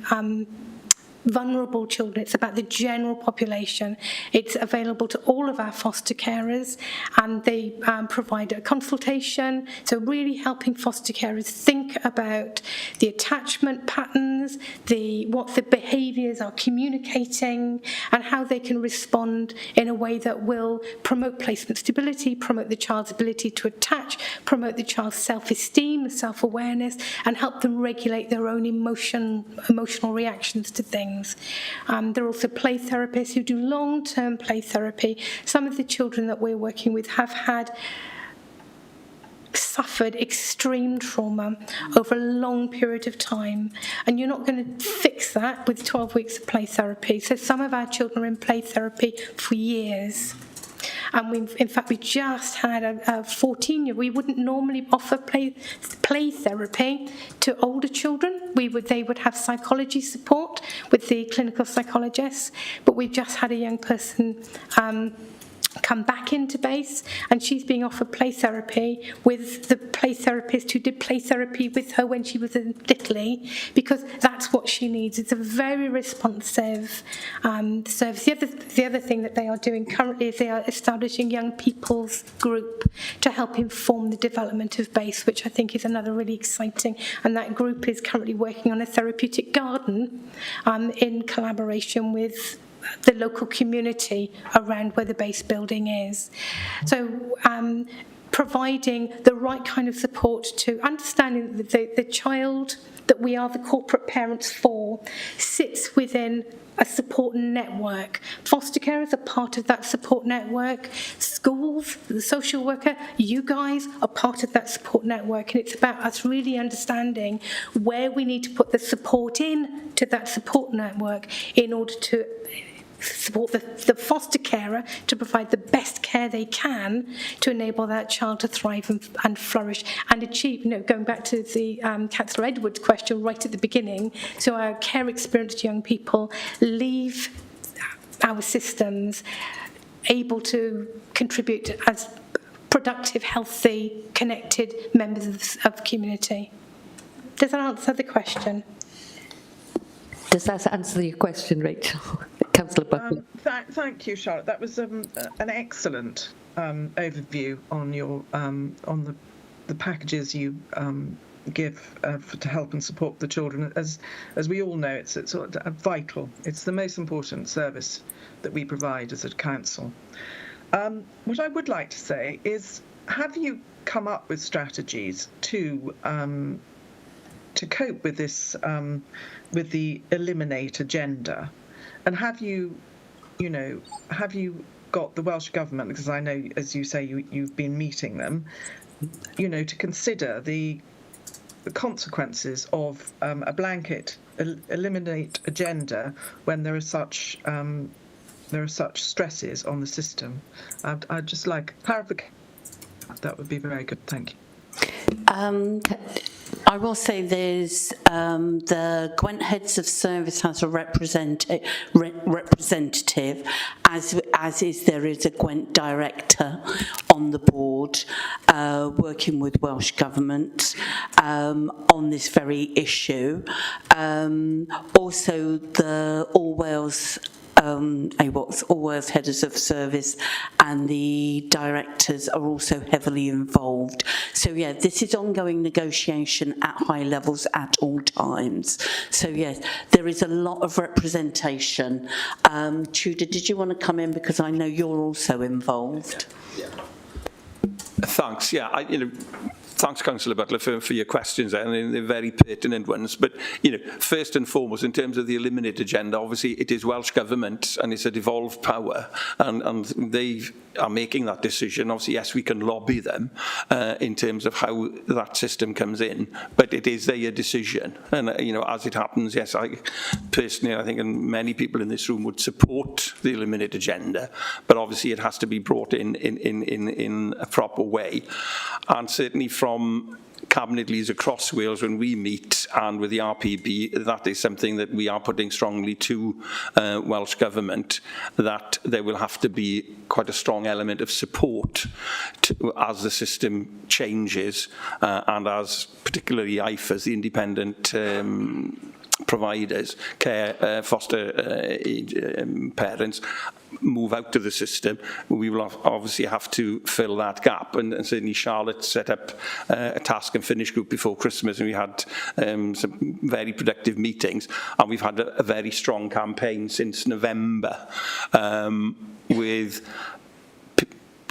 vulnerable children. It's about the general population. It's available to all of our foster carers, and they provide a consultation, so really helping foster carers think about the attachment patterns, what the behaviours are communicating, and how they can respond in a way that will promote placement stability, promote the child's ability to attach, promote the child's self-esteem, self-awareness, and help them regulate their own emotional reactions to things. There are also play therapists who do long-term play therapy. Some of the children that we're working with have suffered extreme trauma over a long period of time, and you're not going to fix that with 12 weeks of play therapy. So some of our children are in play therapy for years. And we just had a 14-year. We wouldn't normally offer play therapy to older children. They would have psychology support with the clinical psychologists, but we just had a young person come back into base, and she's being offered play therapy with the play therapist who did play therapy with her when she was in Italy, because that's what she needs. It's a very responsive service. The other thing that they are doing currently is they are establishing young people's group to help inform the development of base, which I think is another really exciting, and that group is currently working on a therapeutic garden in collaboration with the local community around where the base building is. So providing the right kind of support to understanding that the child that we are the corporate parents for sits within a support network. Foster carers are part of that support network. Schools, the social worker, you guys are part of that support network, and it's about us really understanding where we need to put the support in to that support network in order to support the foster carer to provide the best care they can to enable that child to thrive and flourish and achieve, going back to the Councillor Edwards question right at the beginning, so our care experienced young people leave our systems able to contribute as productive, healthy, connected members of community. Does that answer the question? Does that answer your question, Rachel? Councillor Buckley. Thank you, Charlotte. That was an excellent overview on your on the packages you give to help and support the children. As we all know, it's vital. It's the most important service that we provide as a council. What I would like to say is, have you come up with strategies to cope with this, with the eliminate agenda? And have you got the Welsh Government, because I know, as you say, you've been meeting them, to consider the consequences of a blanket eliminate agenda when there are such stresses on the system? I'd just like clarification. That would be very good. Thank you. I will say there's the Gwent Heads of Service has a representative, as is there is a Gwent director on the board working with Welsh Government on this very issue. Also, the All Wales AWOT's All Headers of Service and the directors are also heavily involved. So yeah, this is ongoing negotiation at high levels at all times. So yes, there is a lot of representation. Tudor, did you want to come in, because I know you're also involved? Thanks. Yeah, thanks, Councillor Butler, for your questions, and they're very pertinent ones. But, first and foremost, in terms of the Eliminate agenda, obviously it is Welsh Government and it's a devolved power, and they are making that decision. Obviously, yes, we can lobby them in terms of how that system comes in, but it is their decision. And, as it happens, yes, I personally, I think, and many people in this room would support the Eliminate agenda, but obviously it has to be brought in a proper way. And certainly from Cabinet leaders across Wales, when we meet, and with the RPB, that is something that we are putting strongly to Welsh Government, that there will have to be quite a strong element of support as the system changes, and as particularly IFAs, the independent providers, care, foster parents, move out of the system. We will obviously have to fill that gap, and certainly Charlotte set up a task and finish group before Christmas, and we had some very productive meetings, and we've had a very strong campaign since November with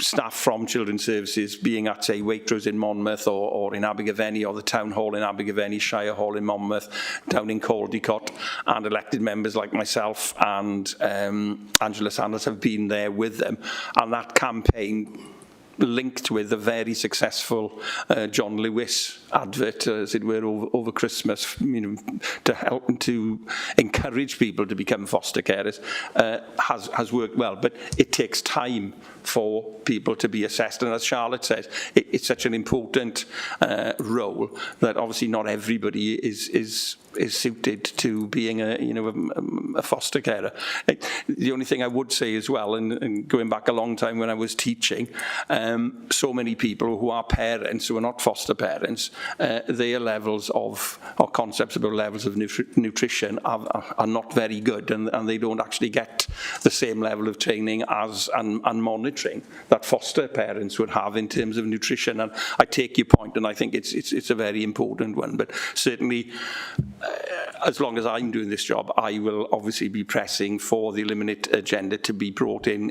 staff from Children's Services being at, say, Waitrose in Monmouth, or in Abergavenny, or the Town Hall in Abergavenny, Shire Hall in Monmouth, down in Caldicot, and elected members like myself and Angela Sanders have been there with them. And that campaign linked with a very successful John Lewis advert, as it were, over Christmas, to help and to encourage people to become foster carers, has worked well. But it takes time for people to be assessed, and as Charlotte says, it's such an important role that obviously not everybody is suited to being a foster carer. The only thing I would say as well, and going back a long time when I was teaching, so many people who are parents, who are not foster parents, their levels of, or concepts about levels of nutrition are not very good, and they don't actually get the same level of training as and monitoring that foster parents would have in terms of nutrition. And I take your point, and I think it's a very important one. But certainly, as long as I'm doing this job, I will obviously be pressing for the Eliminate agenda to be brought in,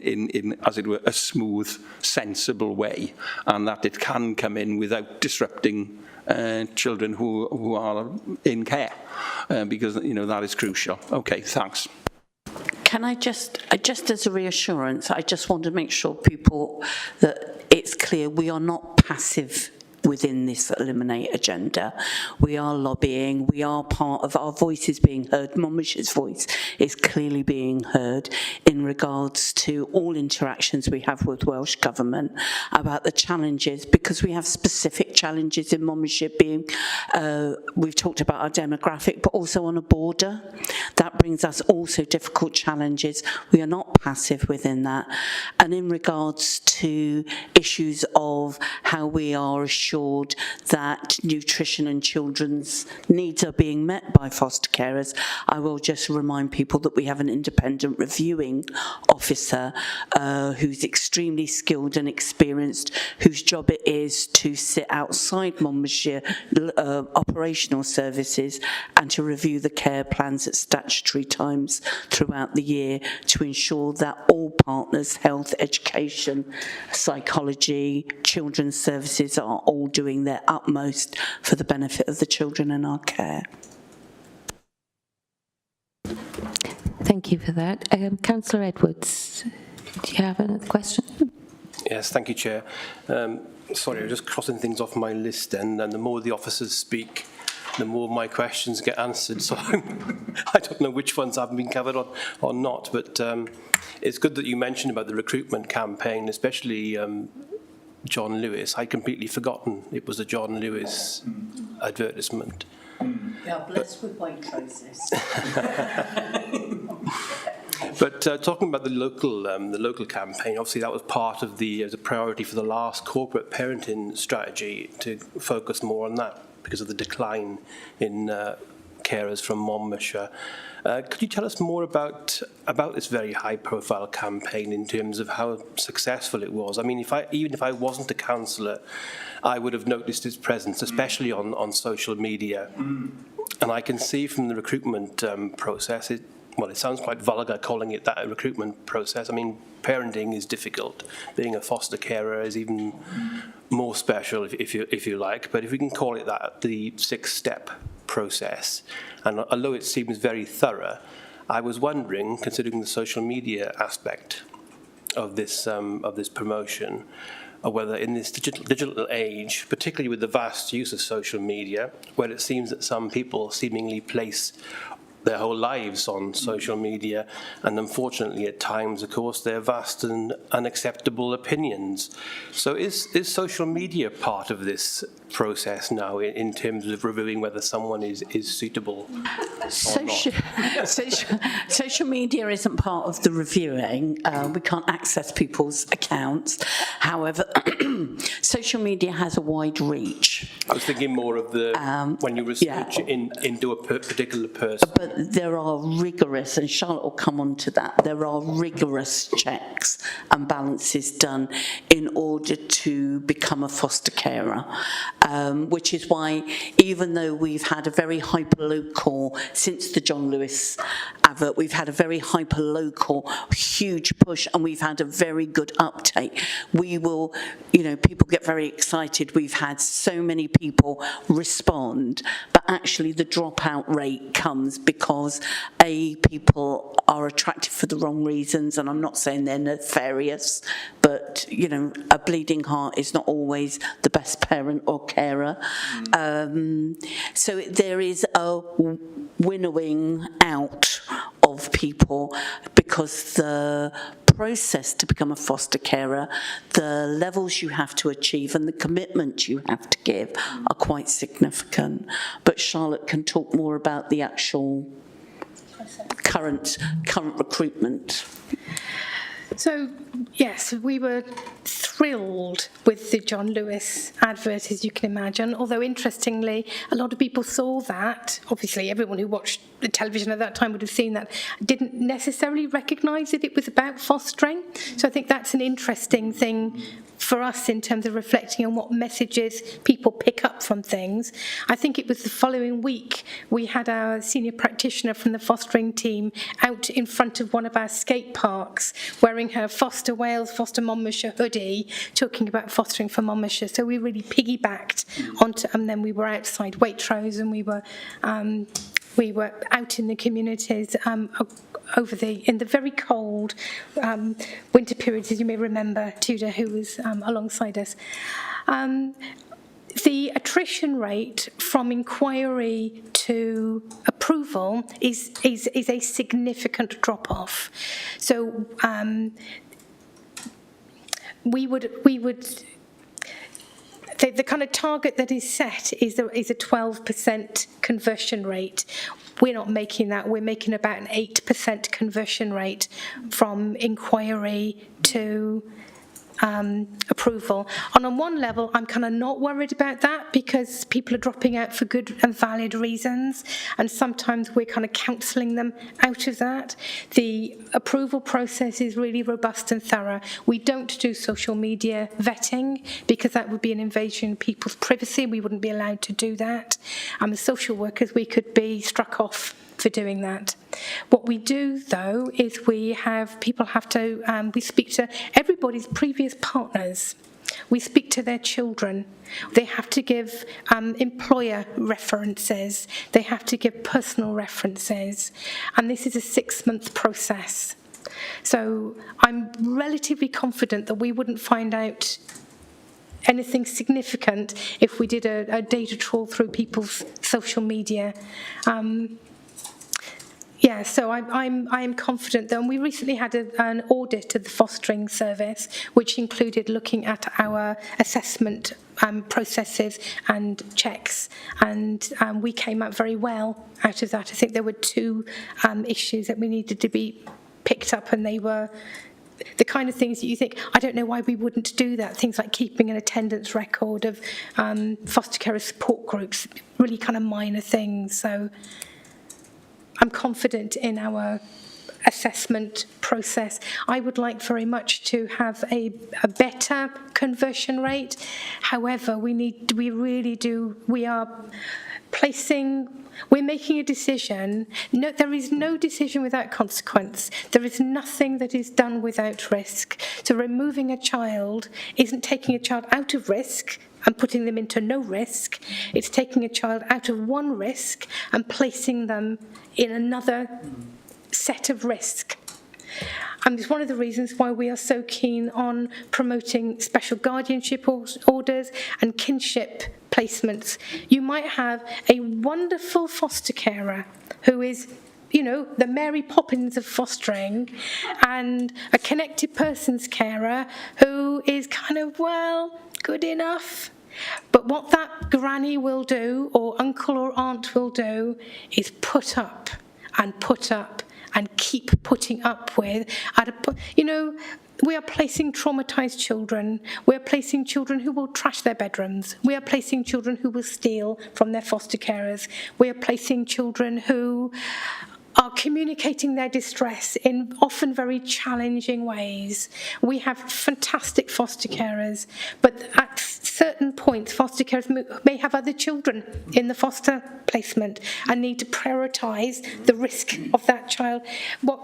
as it were, a smooth, sensible way, and that it can come in without disrupting children who are in care, because that is crucial. Okay, thanks. Can I just as a reassurance, I just want to make sure people that it's clear we are not passive within this Eliminate agenda. We are lobbying, we are part of, our voice is being heard, Monmouthshire's voice is clearly being heard in regards to all interactions we have with Welsh Government about the challenges, because we have specific challenges in Monmouthshire being, we've talked about our demographic, but also on a border. That brings us also difficult challenges. We are not passive within that. And in regards to issues of how we are assured that nutrition and children's needs are being met by foster carers, I will just remind people that we have an independent reviewing officer who's extremely skilled and experienced, whose job it is to sit outside Monmouthshire operational services and to review the care plans at statutory times throughout the year to ensure that all partners, health, education, psychology, children's services, are all doing their utmost for the benefit of the children in our care. Thank you for that. Councillor Edwards, do you have another question? Yes, thank you, Chair. Sorry, I'm just crossing things off my list then, and the more the officers speak, the more my questions get answered. So I don't know which ones haven't been covered or not, but it's good that you mentioned about the recruitment campaign, especially John Lewis. I'd completely forgotten it was a John Lewis advertisement. We are blessed with white roses. But talking about the local campaign, obviously that was part of as a priority for the last corporate parenting strategy, to focus more on that because of the decline in carers from Monmouthshire. Could you tell us more about this very high-profile campaign in terms of how successful it was? I mean, even if I wasn't a councillor, I would have noticed its presence, especially on social media. And I can see from the recruitment process, it sounds quite vulgar calling it that, a recruitment process. I mean, parenting is difficult. Being a foster carer is even more special, if you like. But if we can call it that, the 6-step process. And although it seems very thorough, I was wondering, considering the social media aspect of this promotion, whether in this digital age, particularly with the vast use of social media, where it seems that some people seemingly place their whole lives on social media, and unfortunately at times, of course, their vast and unacceptable opinions. So is social media part of this process now in terms of reviewing whether someone is suitable or not? Social media isn't part of the reviewing. We can't access people's accounts. However, social media has a wide reach. I was thinking more of the when you research into a particular person. But there are rigorous, and Charlotte will come on to that, there are rigorous checks and balances done in order to become a foster carer, which is why, even though we've had a very hyper-local, since the John Lewis advert, we've had a very hyper-local, huge push, and we've had a very good uptake. We will, people get very excited. We've had so many people respond, but actually the dropout rate comes because people are attracted for the wrong reasons, and I'm not saying they're nefarious, but a bleeding heart is not always the best parent or carer. So there is a winnowing out of people, because the process to become a foster carer, the levels you have to achieve and the commitment you have to give are quite significant. But Charlotte can talk more about the actual current recruitment. So, yes, we were thrilled with the John Lewis advert, as you can imagine, although interestingly, a lot of people saw that. Obviously, everyone who watched the television at that time would have seen that, didn't necessarily recognise that it was about fostering. So I think that's an interesting thing for us in terms of reflecting on what messages people pick up from things. I think it was the following week we had our senior practitioner from the fostering team out in front of one of our skate parks wearing her Foster Wales, Foster Monmouthshire hoodie, talking about fostering for Monmouthshire. So we really piggybacked onto, and then we were outside Waitrose, and we were out in the communities in the very cold winter periods, as you may remember, Tudor, who was alongside us. The attrition rate from inquiry to approval is a significant drop-off. So we would the kind of target that is set is a 12% conversion rate. We're not making that. We're making about an 8% conversion rate from inquiry to approval. And on one level, I'm kind of not worried about that, because people are dropping out for good and valid reasons, and sometimes we're kind of counselling them out of that. The approval process is really robust and thorough. We don't do social media vetting, because that would be an invasion of people's privacy. We wouldn't be allowed to do that. As social workers, we could be struck off for doing that. What we do, though, is we speak to everybody's previous partners. We speak to their children. They have to give employer references. They have to give personal references. And this is a 6-month process. So I'm relatively confident that we wouldn't find out anything significant if we did a data trawl through people's social media. So I'm confident, though. And we recently had an audit of the fostering service, which included looking at our assessment processes and checks, and we came out very well out of that. I think there were 2 issues that we needed to be picked up, and they were the kind of things that you think, I don't know why we wouldn't do that. Things like keeping an attendance record of foster carer support groups, really kind of minor things. So I'm confident in our assessment process. I would like very much to have a better conversion rate. However, we're making a decision. No, there is no decision without consequence. There is nothing that is done without risk. So removing a child isn't taking a child out of risk and putting them into no risk. It's taking a child out of one risk and placing them in another set of risk. And it's one of the reasons why we are so keen on promoting special guardianship orders and kinship placements. You might have a wonderful foster carer who is, you know, the Mary Poppins of fostering, and a connected persons carer who is kind of, well, good enough. But what that granny will do, or uncle or aunt will do, is put up and keep putting up with. We are placing traumatised children. We are placing children who will trash their bedrooms. We are placing children who will steal from their foster carers. We are placing children who are communicating their distress in often very challenging ways. We have fantastic foster carers, but at certain points, foster carers may have other children in the foster placement and need to prioritise the risk of that child. What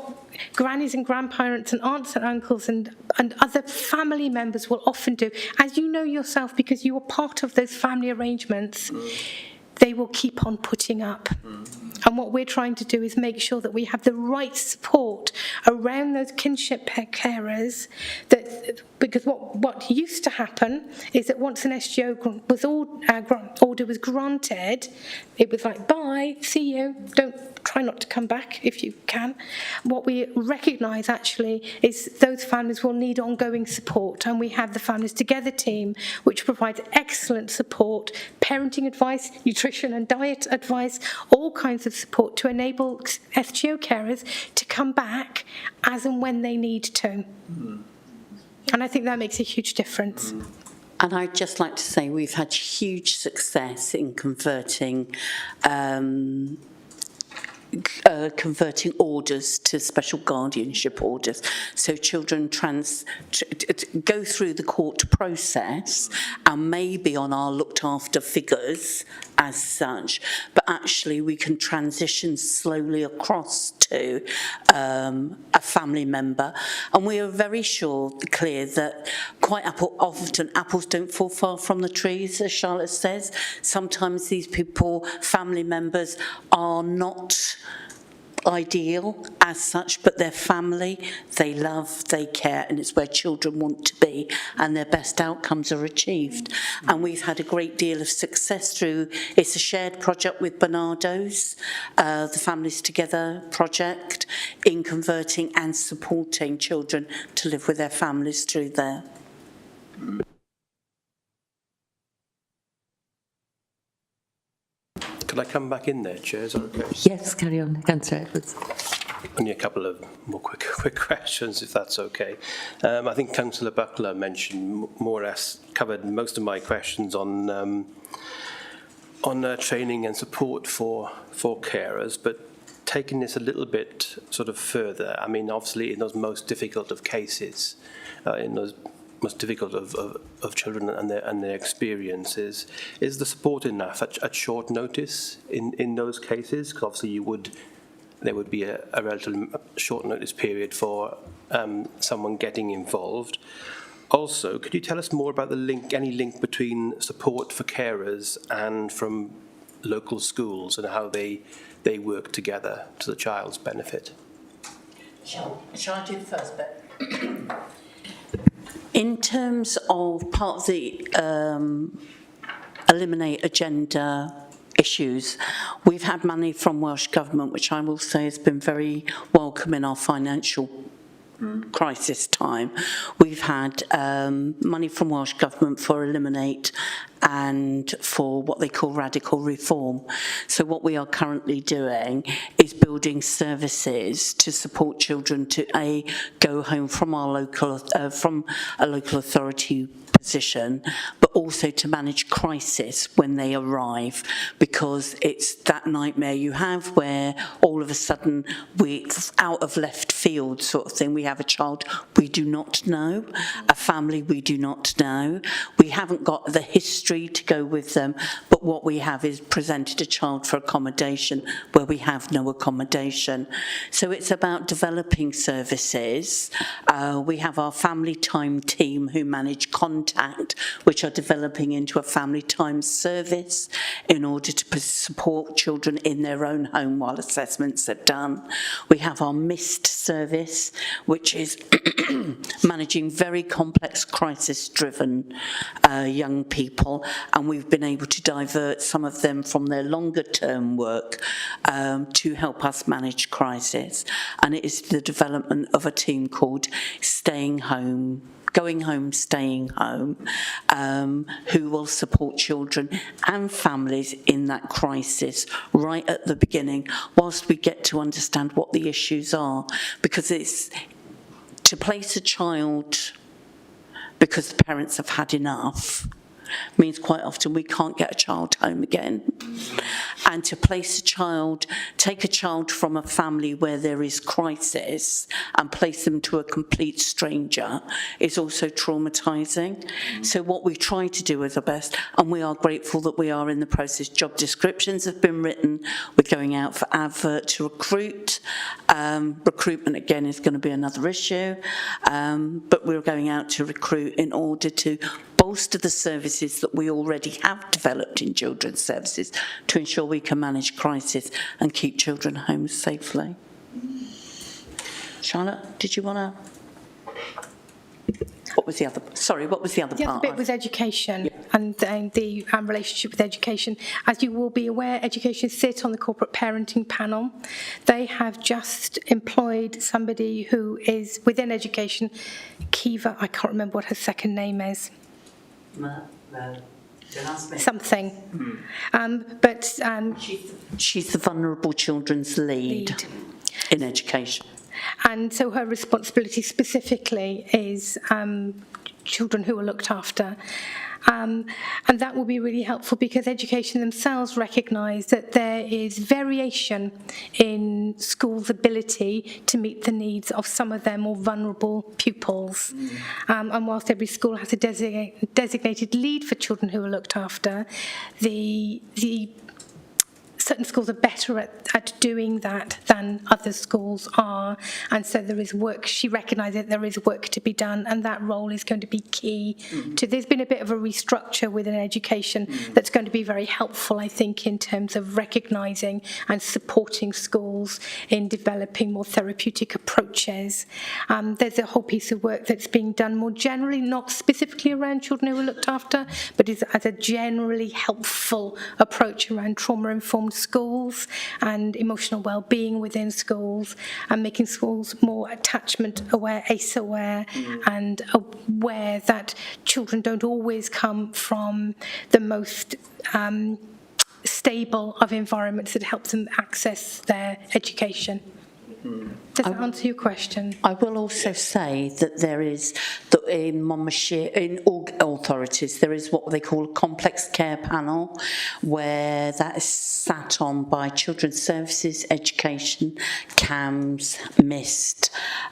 grannies and grandparents and aunts and uncles and other family members will often do, as you know yourself because you are part of those family arrangements, they will keep on putting up. And what we're trying to do is make sure that we have the right support around those kinship carers, because what used to happen is that once an SGO order was granted, it was like, bye, see you, try not to come back if you can. What we recognise actually is those families will need ongoing support, and we have the Families Together team, which provides excellent support, parenting advice, nutrition and diet advice, all kinds of support to enable SGO carers to come back as and when they need to. And I think that makes a huge difference. And I'd just like to say we've had huge success in converting orders to special guardianship orders. So children go through the court process and may be on our looked after figures as such, but actually we can transition slowly across to a family member. And we are very clear that quite often apples don't fall far from the trees, as Charlotte says. Sometimes these family members are not ideal as such, but they're family, they love, they care, and it's where children want to be, and their best outcomes are achieved. And we've had a great deal of success through, it's a shared project with Bernardo's, the Families Together project, in converting and supporting children to live with their families through there. Could I come back in there, Chair? Is that okay? Yes, carry on, Councillor Edwards. Only a couple of more quick questions, if that's okay. I think Councillor Buckler mentioned, more or less covered most of my questions on training and support for carers, but taking this a little bit sort of further, I mean, obviously in those most difficult of cases, in those most difficult of children and their experiences, is the support enough at short notice in those cases? Because obviously there would be a relatively short notice period for someone getting involved. Also, could you tell us more about any link between support for carers and from local schools and how they work together to the child's benefit? Shall I do the first bit? In terms of part of the Eliminate Agenda issues, we've had money from Welsh Government, which I will say has been very welcome in our financial crisis time. We've had money from Welsh Government for Eliminate and for what they call radical reform. So what we are currently doing is building services to support children to go home from our from a local authority position, but also to manage crisis when they arrive, because it's that nightmare you have where all of a sudden it's out of left field sort of thing. We have a child we do not know, a family we do not know. We haven't got the history to go with them, but what we have is presented a child for accommodation where we have no accommodation. So it's about developing services. We have our family time team who manage contact, which are developing into a family time service in order to support children in their own home while assessments are done. We have our MIST service, which is managing very complex crisis-driven young people, and we've been able to divert some of them from their longer-term work to help us manage crisis. And it is the development of a team called Staying Home, Going Home, Staying Home, who will support children and families in that crisis right at the beginning, whilst we get to understand what the issues are, because it's to place a child because the parents have had enough means quite often we can't get a child home again. And to place a child, take a child from a family where there is crisis and place them to a complete stranger is also traumatising. So what we try to do is our best, and we are grateful that we are in the process. Job descriptions have been written. We're going out for advert to recruit. Recruitment, again, is going to be another issue. But we're going out to recruit in order to bolster the services that we already have developed in children's services to ensure we can manage crisis and keep children home safely. Charlotte, did you want to? What was the other? Sorry, what was the other part? The other bit was education, and the relationship with education. As you will be aware, education sit on the corporate parenting panel. They have just employed somebody who is within education, Kiva. I can't remember what her second name is. Something. She's the vulnerable children's lead in education. And so her responsibility specifically is children who are looked after. And that will be really helpful because education themselves recognise that there is variation in schools' ability to meet the needs of some of their more vulnerable pupils. And whilst every school has a designated lead for children who are looked after, certain schools are better at doing that than other schools are, and so there is work. She recognises that there is work to be done, and that role is going to be key. There's been a bit of a restructure within education that's going to be very helpful, I think, in terms of recognising and supporting schools in developing more therapeutic approaches. There's a whole piece of work that's being done more generally, not specifically around children who are looked after, but is as a generally helpful approach around trauma-informed schools and emotional well-being within schools, and making schools more attachment aware, ACE aware, and aware that children don't always come from the most stable of environments that help them access their education. Does that answer your question? I will also say that there is, that in Monmouthshire, in all authorities, there is what they call a complex care panel, where that is sat on by Children's Services, Education, CAMS, MIST,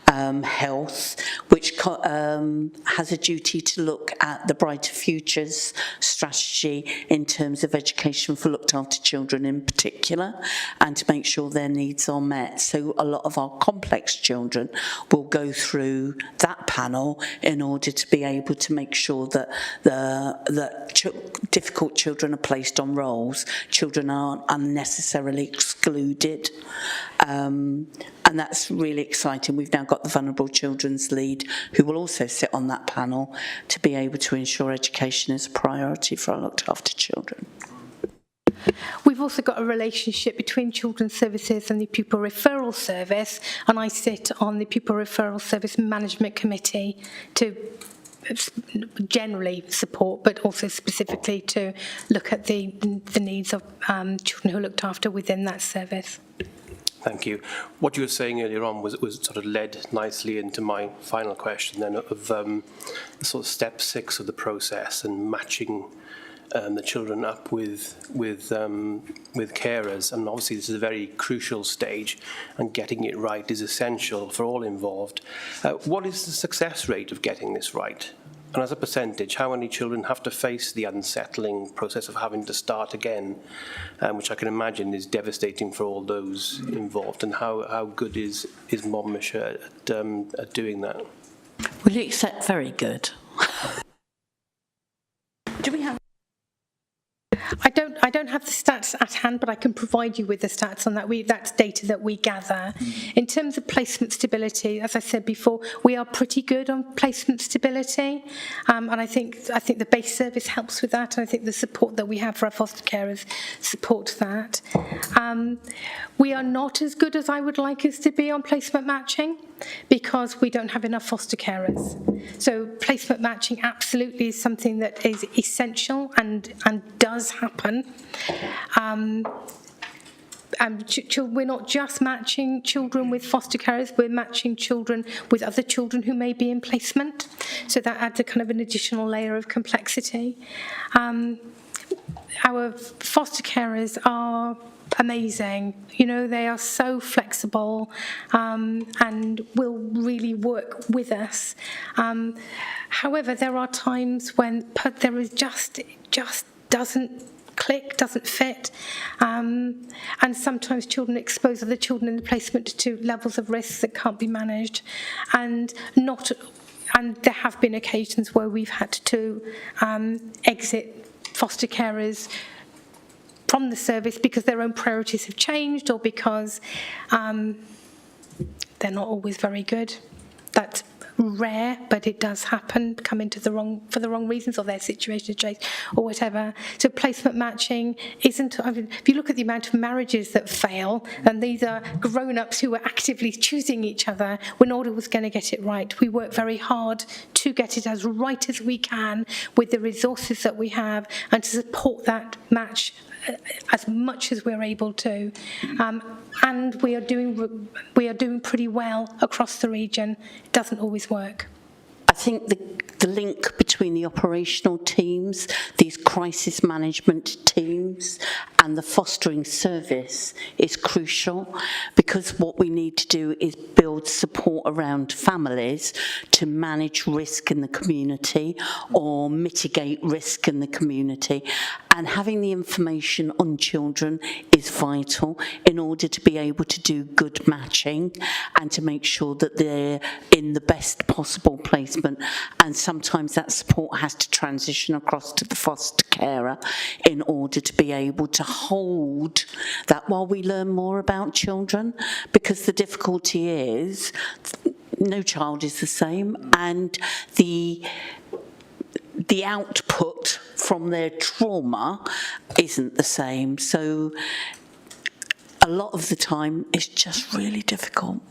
Health, which has a duty to look at the Brighter Futures strategy in terms of education for looked after children in particular, and to make sure their needs are met. So a lot of our complex children will go through that panel in order to be able to make sure that difficult children are placed on rolls, children aren't unnecessarily excluded. And that's really exciting. We've now got the Vulnerable Children's Lead who will also sit on that panel to be able to ensure education is a priority for our looked after children. We've also got a relationship between Children's Services and the Pupil Referral Service, and I sit on the Pupil Referral Service Management Committee to generally support, but also specifically to look at the needs of children who are looked after within that service. Thank you. What you were saying earlier on was sort of led nicely into my final question then of sort of step 6 of the process and matching the children up with carers. And obviously this is a very crucial stage, and getting it right is essential for all involved. What is the success rate of getting this right? And as a percentage, how many children have to face the unsettling process of having to start again, which I can imagine is devastating for all those involved? And how good is Monmouthshire at doing that? Will you accept very good? Do we have? I don't have the stats at hand, but I can provide you with the stats on that. That's data that we gather. In terms of placement stability, as I said before, we are pretty good on placement stability, and I think the base service helps with that, and I think the support that we have for our foster carers supports that. We are not as good as I would like us to be on placement matching because we don't have enough foster carers. So placement matching absolutely is something that is essential and does happen. We're not just matching children with foster carers, we're matching children with other children who may be in placement. So that adds a kind of an additional layer of complexity. Our foster carers are amazing. You know, they are so flexible and will really work with us. However, there are times when there is it just doesn't click, doesn't fit, and sometimes children expose other children in the placement to levels of risk that can't be managed, and there have been occasions where we've had to exit foster carers from the service because their own priorities have changed or because they're not always very good. That's rare, but it does happen, come into for the wrong reasons, or their situation has changed or whatever. So placement matching isn't, if you look at the amount of marriages that fail, and these are grown-ups who are actively choosing each other, we're not always going to get it right. We work very hard to get it as right as we can with the resources that we have and to support that match as much as we're able to, and we are doing pretty well across the region. It doesn't always work. I think the link between the operational teams, these crisis management teams, and the fostering service is crucial, because what we need to do is build support around families to manage risk in the community or mitigate risk in the community. And having the information on children is vital in order to be able to do good matching and to make sure that they're in the best possible placement. And sometimes that support has to transition across to the foster carer in order to be able to hold that while we learn more about children, because the difficulty is no child is the same, and the output from their trauma isn't the same. So a lot of the time it's just really difficult.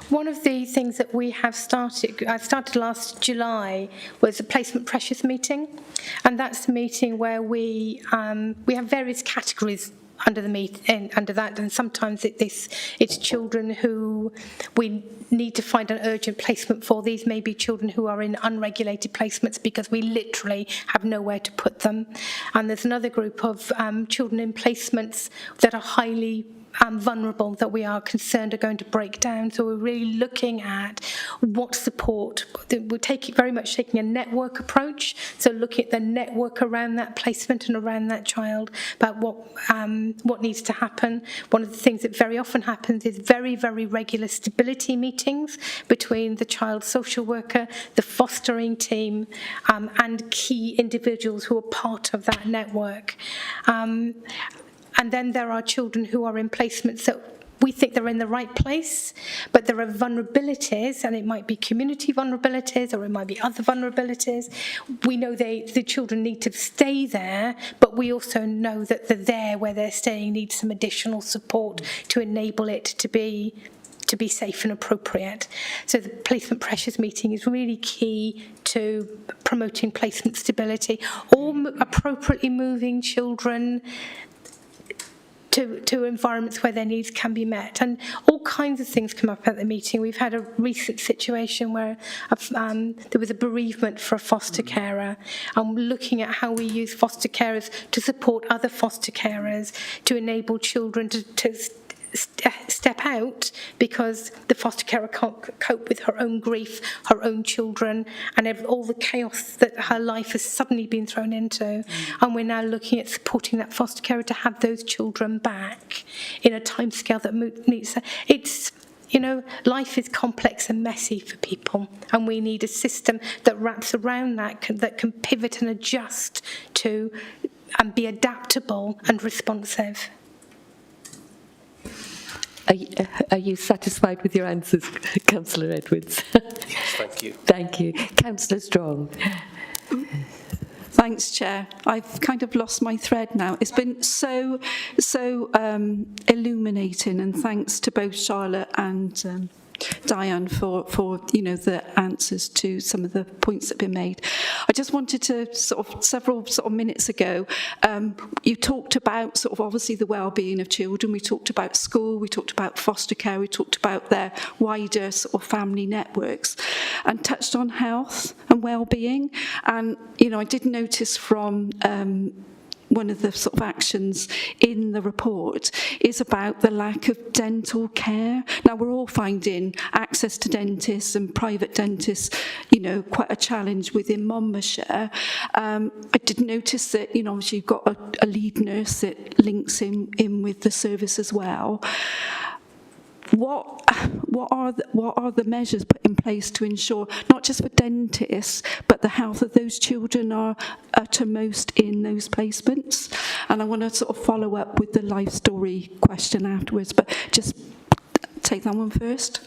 One of the things that we have I started last July, was a placement pressures meeting, and that's the meeting where we have various categories under that, and sometimes it's children who we need to find an urgent placement for. These may be children who are in unregulated placements because we literally have nowhere to put them, and there's another group of children in placements that are highly vulnerable that we are concerned are going to break down. So we're really looking at what support. We're very much taking a network approach, so looking at the network around that placement and around that child, about what needs to happen. One of the things that very often happens is very, very regular stability meetings between the child social worker, the fostering team, and key individuals who are part of that network. And then there are children who are in placements that we think they're in the right place, but there are vulnerabilities, and it might be community vulnerabilities or it might be other vulnerabilities. We know the children need to stay there, but we also know that where they're staying needs some additional support to enable it to be safe and appropriate. So the placement pressures meeting is really key to promoting placement stability, or appropriately moving children to environments where their needs can be met. And all kinds of things come up at the meeting. We've had a recent situation where there was a bereavement for a foster carer, and looking at how we use foster carers to support other foster carers to enable children to step out because the foster carer can't cope with her own grief, her own children, and all the chaos that her life has suddenly been thrown into. And we're now looking at supporting that foster carer to have those children back in a timescale that meets. It's, you know, life is complex and messy for people, and we need a system that wraps around that, that can pivot and adjust to and be adaptable and responsive. Are you satisfied with your answers, Councillor Edwards? Yes, thank you. Thank you. Councillor Strong. Thanks, Chair. I've kind of lost my thread now. It's been so illuminating, and thanks to both Charlotte and Diane for you know, the answers to some of the points that have been made. I just wanted to several minutes ago, you talked about obviously the well-being of children. We talked about school, we talked about foster care, we talked about their wider family networks, and touched on health and well-being. And you know, I did notice from one of the actions in the report is about the lack of dental care. Now, we're all finding access to dentists and private dentists, you know, quite a challenge within Monmouthshire. I did notice that, you know, obviously you've got a lead nurse that links in with the service as well. What are the measures put in place to ensure not just for dentists but the health of those children are uttermost in those placements? And I want to follow up with the life story question afterwards, but just take that one first.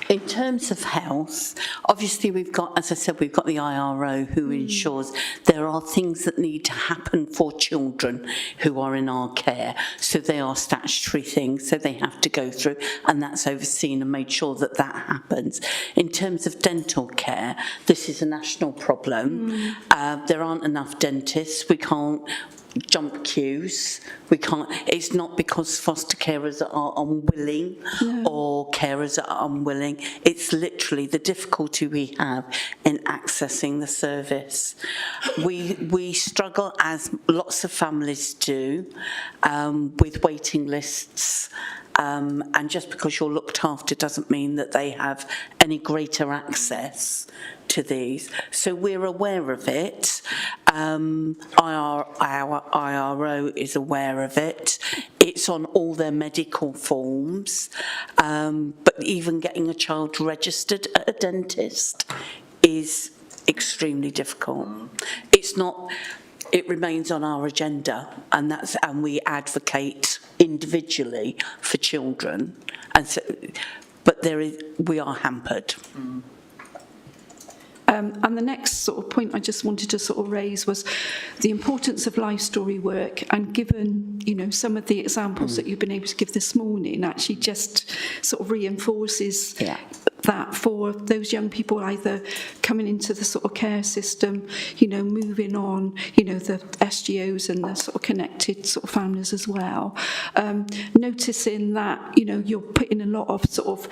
In terms of health, obviously we've got, as I said, we've got the IRO who ensures there are things that need to happen for children who are in our care. So they are statutory things, so they have to go through, and that's overseen and made sure that that happens. In terms of dental care, this is a national problem. There aren't enough dentists. We can't jump queues. We can't. It's not because foster carers are unwilling or carers are unwilling. It's literally the difficulty we have in accessing the service. We struggle, as lots of families do, with waiting lists. And just because you're looked after doesn't mean that they have any greater access to these. So we're aware of it. Our IRO is aware of it. It's on all their medical forms. But even getting a child registered at a dentist is extremely difficult. It's not. It remains on our agenda, and we advocate individually for children, and so, but we are hampered. And the next point I just wanted to raise was the importance of life story work, and given, you know, some of the examples that you've been able to give this morning actually just reinforces that for those young people either coming into the care system, you know, moving on, you know, the SGOs and the connected families as well. Noticing that, you know, you're putting a lot of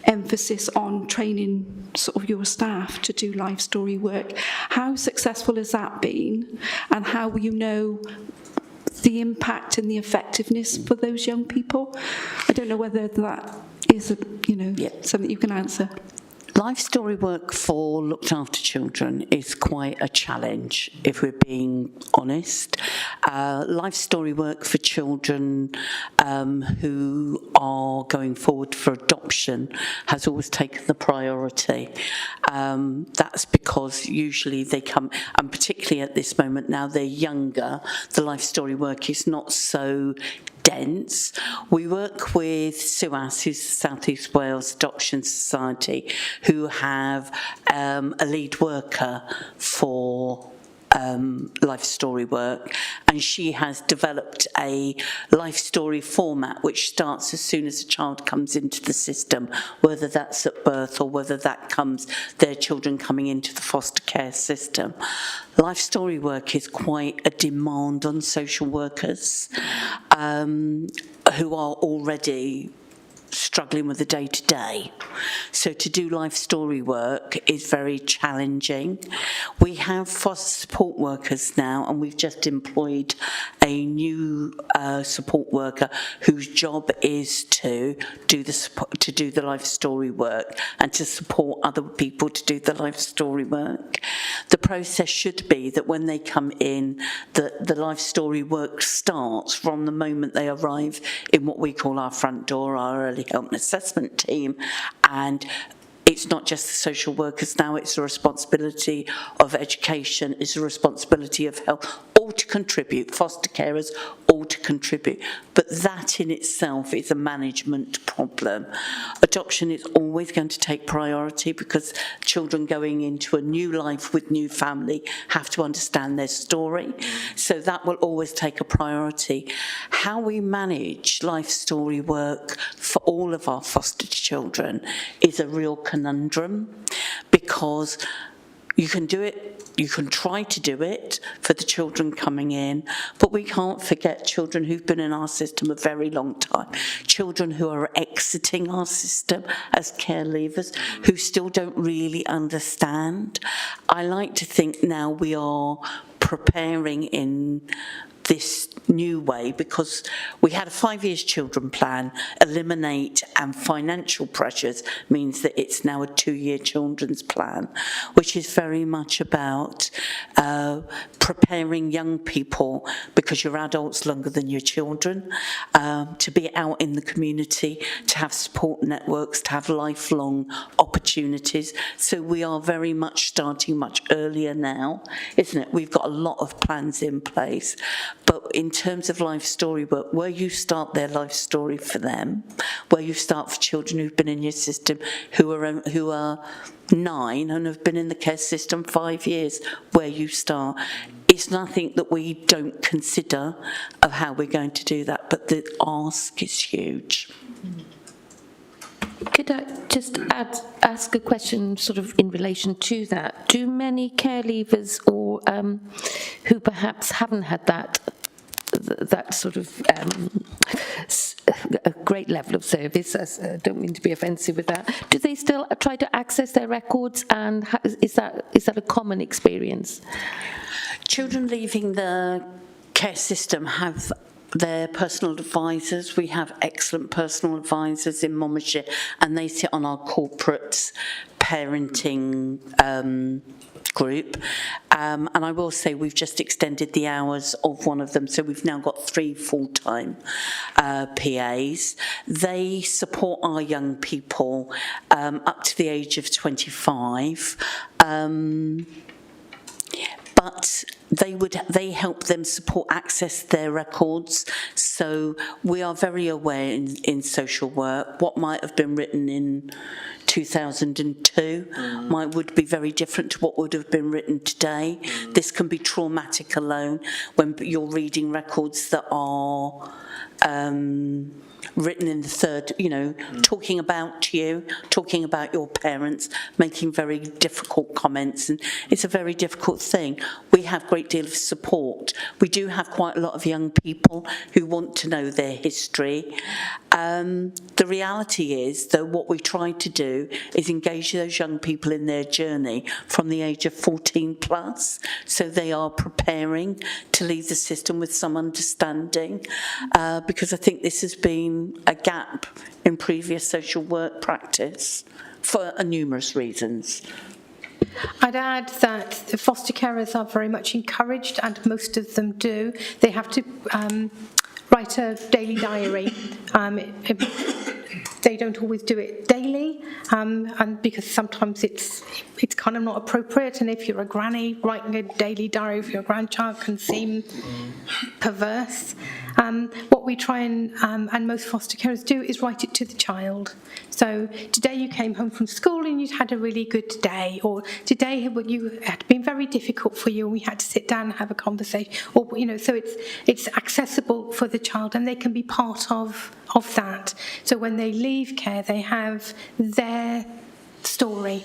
emphasis on training your staff to do life story work. How successful has that been, and how will you know the impact and the effectiveness for those young people? I don't know whether that is, something you can answer. Life story work for looked after children is quite a challenge, if we're being honest. Life story work for children who are going forward for adoption has always taken the priority. That's because usually they come, and particularly at this moment now they're younger, the life story work is not so dense. We work with SUAS, who's the South East Wales Adoption Society, who have a lead worker for life story work, and she has developed a life story format which starts as soon as a child comes into the system, whether that's at birth or whether that comes their children coming into the foster care system. Life story work is quite a demand on social workers who are already struggling with the day-to-day. So to do life story work is very challenging. We have foster support workers now, and we've just employed a new support worker whose job is to do the life story work and to support other people to do the life story work. The process should be that when they come in, the life story work starts from the moment they arrive in what we call our front door, our early help and assessment team, and it's not just the social workers now, it's the responsibility of education, it's the responsibility of health, all to contribute, foster carers, all to contribute. But that in itself is a management problem. Adoption is always going to take priority because children going into a new life with new family have to understand their story. So that will always take a priority. How we manage life story work for all of our foster children is a real conundrum, because you can do it, you can try to do it for the children coming in, but we can't forget children who've been in our system a very long time, children who are exiting our system as care leavers, who still don't really understand. I like to think now we are preparing in this new way, because we had a 5 years children plan, eliminate, and financial pressures means that it's now a 2-year children's plan, which is very much about preparing young people, because you're adults longer than your children, to be out in the community, to have support networks, to have lifelong opportunities. So we are very much starting much earlier now, isn't it? We've got a lot of plans in place. But in terms of life story work, where you start their life story for them, where you start for children who've been in your system who are 9 and have been in the care system 5 years, where you start, it's nothing that we don't consider of how we're going to do that, but the ask is huge. Could I just ask a question sort of in relation to that? Do many care leavers or who perhaps haven't had that sort of a great level of service, I don't mean to be offensive with that, do they still try to access their records, and is that a common experience? Children leaving the care system have their personal advisors. We have excellent personal advisors in Monmouthshire, and they sit on our corporate parenting group. And I will say we've just extended the hours of one of them, so we've now got 3 full-time PAs. They support our young people up to the age of 25. But they help them access their records. So we are very aware in social work what might have been written in 2002 would be very different to what would have been written today. This can be traumatic alone when you're reading records that are written in the third, talking about you, talking about your parents, making very difficult comments, and it's a very difficult thing. We have a great deal of support. We do have quite a lot of young people who want to know their history. The reality is, though, what we try to do is engage those young people in their journey from the age of 14 plus, so they are preparing to leave the system with some understanding, because I think this has been a gap in previous social work practice for numerous reasons. I'd add that the foster carers are very much encouraged, and most of them do. They have to write a daily diary. They don't always do it daily, and because sometimes it's kind of not appropriate. And if you're a granny, writing a daily diary for your grandchild can seem perverse. What we try and most foster carers do is write it to the child. So today you came home from school and you'd had a really good day, or today you had been very difficult for you and we had to sit down and have a conversation, or so it's accessible for the child and they can be part of that. So when they leave care, they have their story.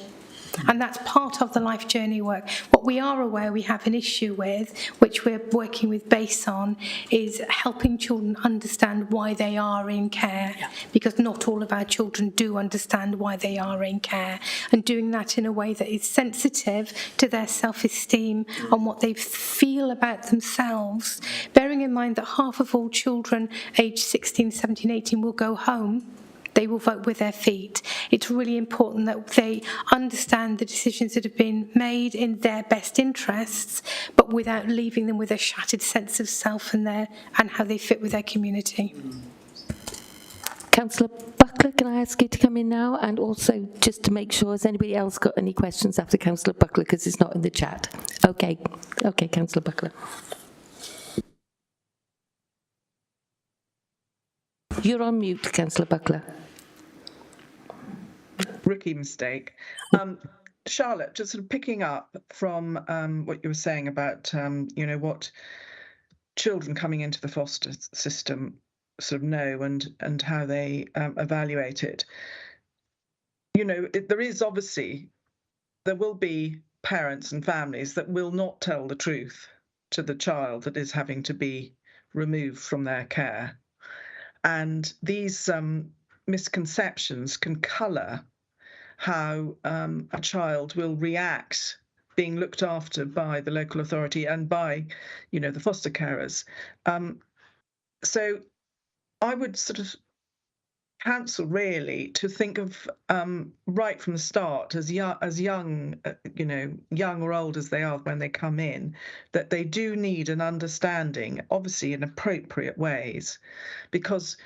And that's part of the life journey work. What we are aware we have an issue with, which we're working with BASE on, is helping children understand why they are in care, because not all of our children do understand why they are in care, and doing that in a way that is sensitive to their self-esteem and what they feel about themselves, bearing in mind that half of all children aged 16, 17, 18 will go home. They will vote with their feet. It's really important that they understand the decisions that have been made in their best interests, but without leaving them with a shattered sense of self and how they fit with their community. Councillor Buckler, can I ask you to come in now? And also, just to make sure, has anybody else got any questions after Councillor Buckler, because it's not in the chat? Okay, Councillor Buckler. You're on mute, Councillor Buckler. Rookie mistake. Charlotte, just sort of picking up from what you were saying about, what children coming into the foster system sort of know and how they evaluate it. There will be parents and families that will not tell the truth to the child that is having to be removed from their care. And these misconceptions can colour how a child will react being looked after by the local authority and by, the foster carers. So I would sort of counsel really to think of right from the start, as young or old as they are when they come in, that they do need an understanding, obviously in appropriate ways, because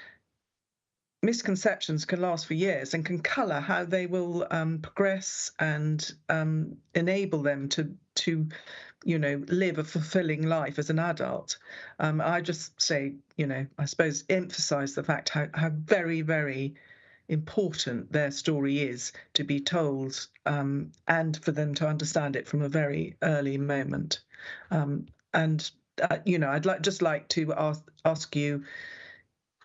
misconceptions can last for years and can colour how they will progress and enable them to live a fulfilling life as an adult. I just say, I suppose emphasise the fact how very, very important their story is to be told, and for them to understand it from a very early moment. I'd just like to ask you,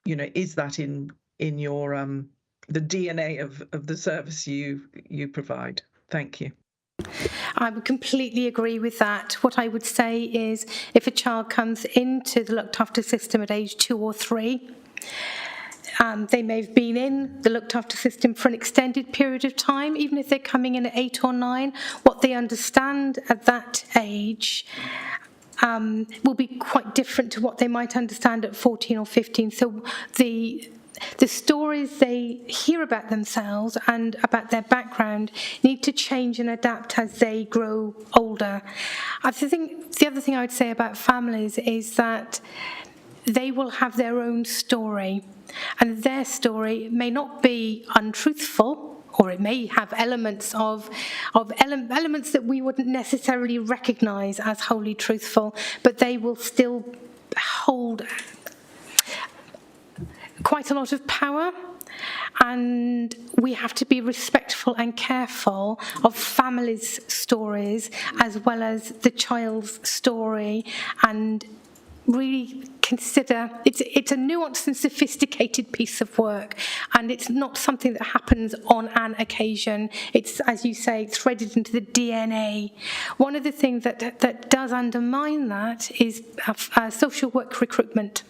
is that in your the DNA of the service you provide? Thank you. I would completely agree with that. What I would say is, if a child comes into the looked after system at age 2 or 3, they may have been in the looked after system for an extended period of time. Even if they're coming in at 8 or 9, what they understand at that age will be quite different to what they might understand at 14 or 15. So the stories they hear about themselves and about their background need to change and adapt as they grow older. I think the other thing I would say about families is that they will have their own story, and their story may not be untruthful, or it may have elements elements that we wouldn't necessarily recognise as wholly truthful, but they will still hold quite a lot of power, and we have to be respectful and careful of families' stories as well as the child's story, and really consider it's a nuanced and sophisticated piece of work, and it's not something that happens on an occasion. It's, as you say, threaded into the DNA. One of the things that does undermine that is social work recruitment,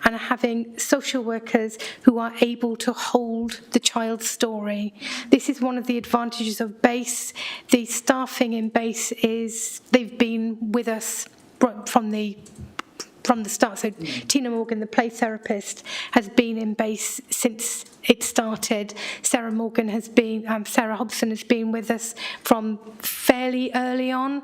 and having social workers who are able to hold the child's story. This is one of the advantages of BASE. The staffing in BASE they've been with us from the start. So Tina Morgan, the play therapist, has been in BASE since it started. Sarah Hobson has been with us from fairly early on,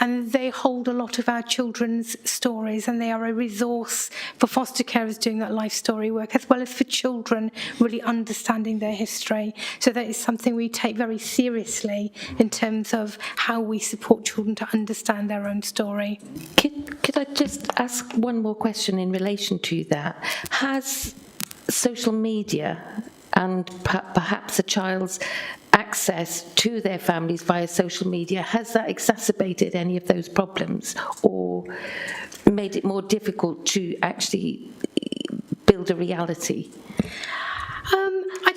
and they hold a lot of our children's stories, and they are a resource for foster carers doing that life story work, as well as for children really understanding their history. So that is something we take very seriously in terms of how we support children to understand their own story. Could I just ask one more question in relation to that? Has social media and perhaps a child's access to their families via social media, has that exacerbated any of those problems or made it more difficult to actually build a reality? I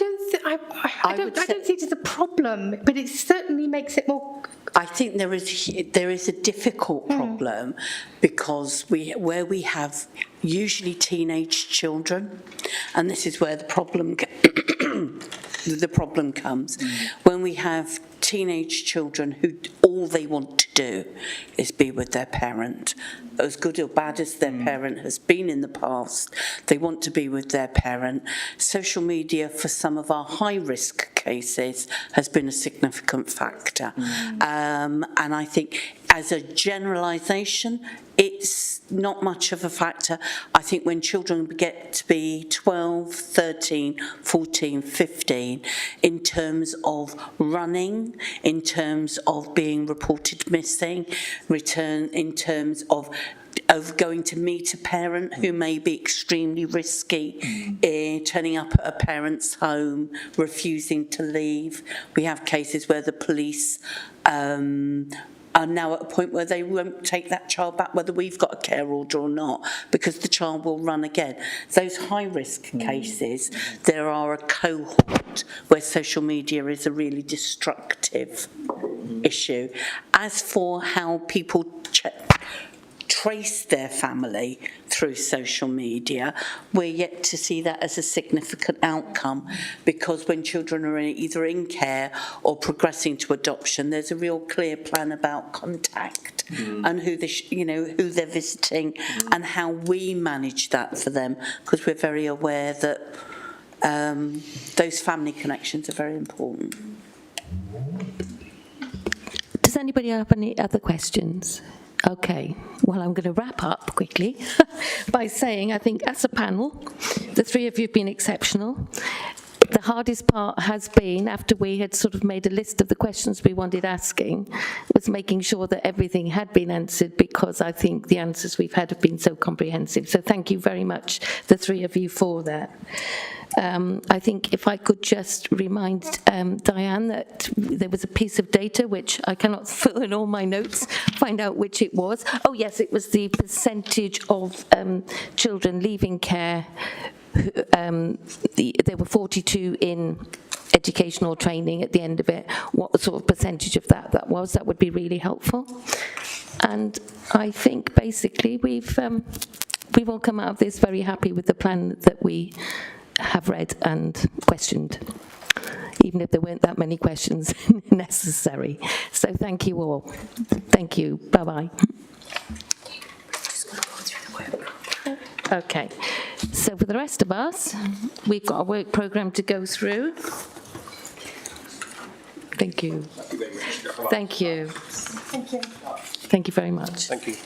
don't think it's a problem, but it certainly makes it more. I think there is a difficult problem because where we have usually teenage children, and this is where the problem comes, when we have teenage children who all they want to do is be with their parent. As good or bad as their parent has been in the past, they want to be with their parent. Social media for some of our high-risk cases has been a significant factor. And I think as a generalisation, it's not much of a factor. I think when children get to be 12, 13, 14, 15, in terms of running, in terms of being reported missing, in terms of going to meet a parent who may be extremely risky, turning up at a parent's home, refusing to leave. We have cases where the police are now at a point where they won't take that child back, whether we've got a care order or not, because the child will run again. Those high-risk cases, there are a cohort where social media is a really destructive issue. As for how people trace their family through social media, we're yet to see that as a significant outcome, because when children are either in care or progressing to adoption, there's a real clear plan about contact and who they're visiting and how we manage that for them, because we're very aware that those family connections are very important. Does anybody have any other questions? Okay, well, I'm going to wrap up quickly by saying I think as a panel, the three of you have been exceptional. The hardest part has been, after we had sort of made a list of the questions we wanted asking, was making sure that everything had been answered, because I think the answers we've had have been so comprehensive. So thank you very much, the three of you, for that. I think if I could just remind Diane that there was a piece of data which I cannot fill in all my notes, find out which it was. Oh yes, it was the percentage of children leaving care. There were 42 in educational training at the end of it. What sort of percentage of that was, that would be really helpful. And I think basically we've all come out of this very happy with the plan that we have read and questioned, even if there weren't that many questions necessary. So thank you all. Thank you. Bye-bye. Okay, so for the rest of us, we've got a work programme to go through. Thank you. Thank you. Thank you. Thank you very much. Thank you.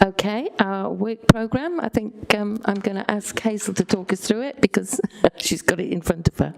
Okay, our work programme, I think I'm going to ask Hazel to talk us through it because she's got it in front of her.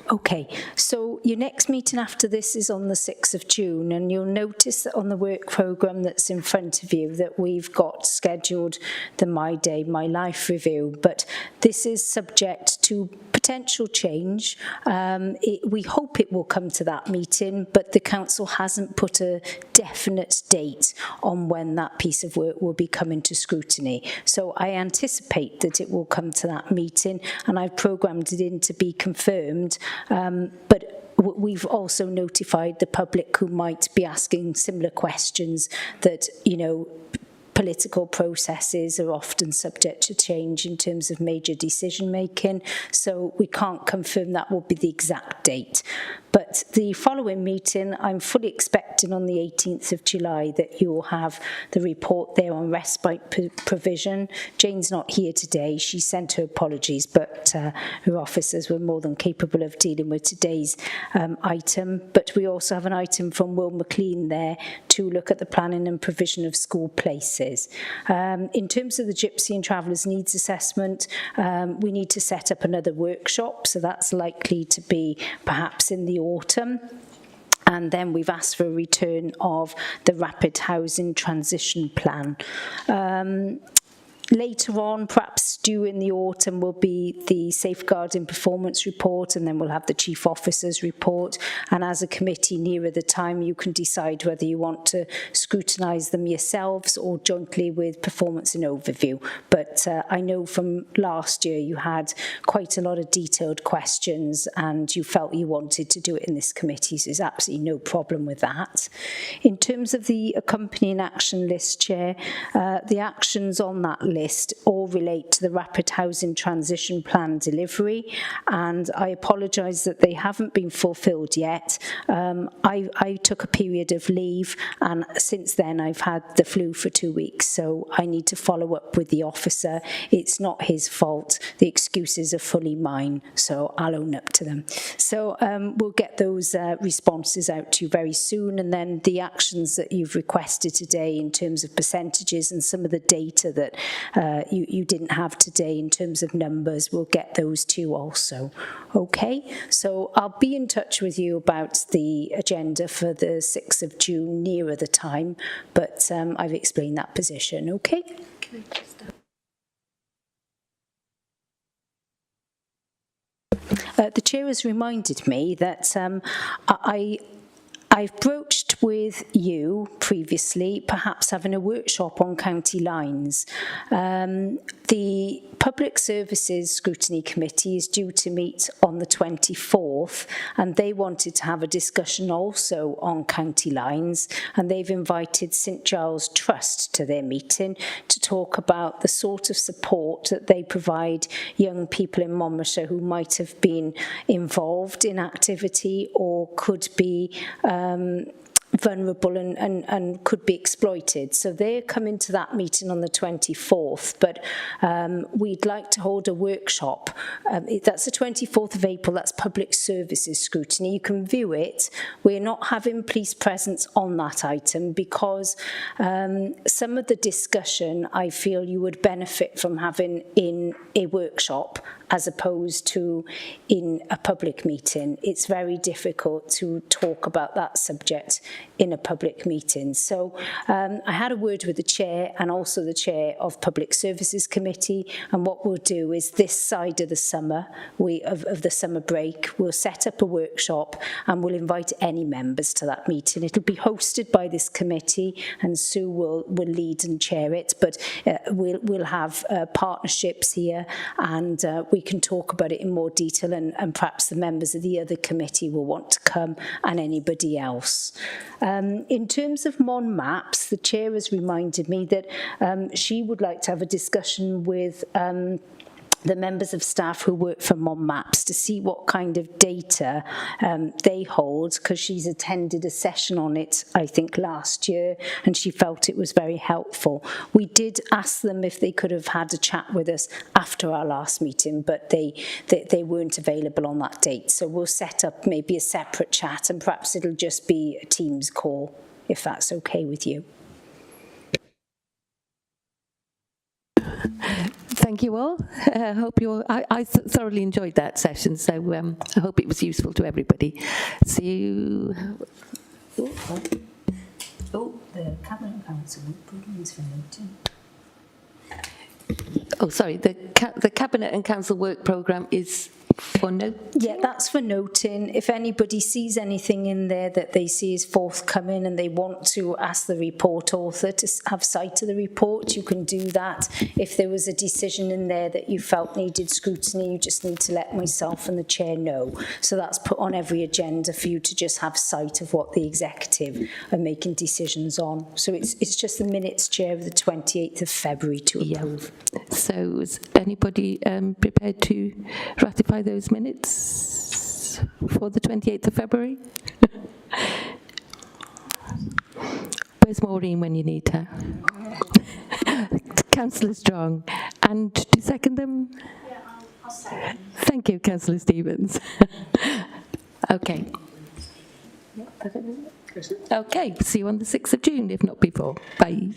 Okay, so your next meeting after this is on the 6th of June, and you'll notice that on the work programme that's in front of you that we've got scheduled the My Day, My Life review, but this is subject to potential change. We hope it will come to that meeting, but the council hasn't put a definite date on when that piece of work will be coming to scrutiny. So I anticipate that it will come to that meeting, and I've programmed it in to be confirmed. But we've also notified the public who might be asking similar questions that, political processes are often subject to change in terms of major decision making, so we can't confirm that will be the exact date. But the following meeting, I'm fully expecting on the 18th of July that you'll have the report there on respite provision. Jane's not here today. She sent her apologies, but her officers were more than capable of dealing with today's item. But we also have an item from Will McLean there to look at the planning and provision of school places. In terms of the Gypsy and Travellers Needs Assessment, we need to set up another workshop, so that's likely to be perhaps in the autumn. And then we've asked for a return of the Rapid Housing Transition Plan. Later on, perhaps due in the autumn, will be the Safeguarding Performance Report, and then we'll have the Chief Officer's report. And as a committee, nearer the time, you can decide whether you want to scrutinise them yourselves or jointly with Performance and Overview. But I know from last year you had quite a lot of detailed questions and you felt you wanted to do it in this committee, so there's absolutely no problem with that. In terms of the accompanying action list, Chair, the actions on that list all relate to the Rapid Housing Transition Plan delivery, and I apologise that they haven't been fulfilled yet. I took a period of leave, and since then I've had the flu for 2 weeks, so I need to follow up with the officer. It's not his fault. The excuses are fully mine, so I'll own up to them. So we'll get those responses out to you very soon, and then the actions that you've requested today in terms of percentages and some of the data that you didn't have today in terms of numbers, we'll get those to you also. Okay, so I'll be in touch with you about the agenda for the 6th of June nearer the time, but I've explained that position, okay? The chair has reminded me that I've broached with you previously perhaps having a workshop on county lines. The Public Services Scrutiny Committee is due to meet on the 24th, and they wanted to have a discussion also on county lines, and they've invited St Giles Trust to their meeting to talk about the sort of support that they provide young people in Monmouthshire who might have been involved in activity or could be vulnerable and could be exploited. So they're coming to that meeting on the 24th, but we'd like to hold a workshop. That's the 24th of April, that's Public Services Scrutiny. You can view it. We're not having police presence on that item because some of the discussion I feel you would benefit from having in a workshop as opposed to in a public meeting. It's very difficult to talk about that subject in a public meeting. So I had a word with the chair and also the chair of Public Services Committee, and what we'll do is this side of the summer, of the summer break, we'll set up a workshop and we'll invite any members to that meeting. It'll be hosted by this committee and Sue will lead and chair it, but we'll have partnerships here and we can talk about it in more detail, and perhaps the members of the other committee will want to come and anybody else. In terms of Mon Maps, the chair has reminded me that she would like to have a discussion with the members of staff who work for Mon Maps to see what kind of data they hold, because she's attended a session on it, I think, last year, and she felt it was very helpful. We did ask them if they could have had a chat with us after our last meeting, but they weren't available on that date. So we'll set up maybe a separate chat, and perhaps it'll just be a Teams call, if that's okay with you. Thank you all. I thoroughly enjoyed that session, so I hope it was useful to everybody. See you. The Cabinet Council programs for meeting. Oh, sorry. The Cabinet and Council work programme is For no, Yeah, that's for noting. If anybody sees anything in there that they see is forthcoming and they want to ask the report author to have sight of the report, you can do that. If there was a decision in there that you felt needed scrutiny, you just need to let myself and the chair know. So that's put on every agenda for you to just have sight of what the executive are making decisions on. So it's just the minutes, Chair, of the 28th of February to approve. so is anybody prepared to ratify those minutes for the 28th of February? Where's Maureen when you need her? Councillor Strong. And to second them? Yeah, I'll second. Thank you, Councillor Stevens. Okay. Okay, see you on the 6th of June, if not before. Bye.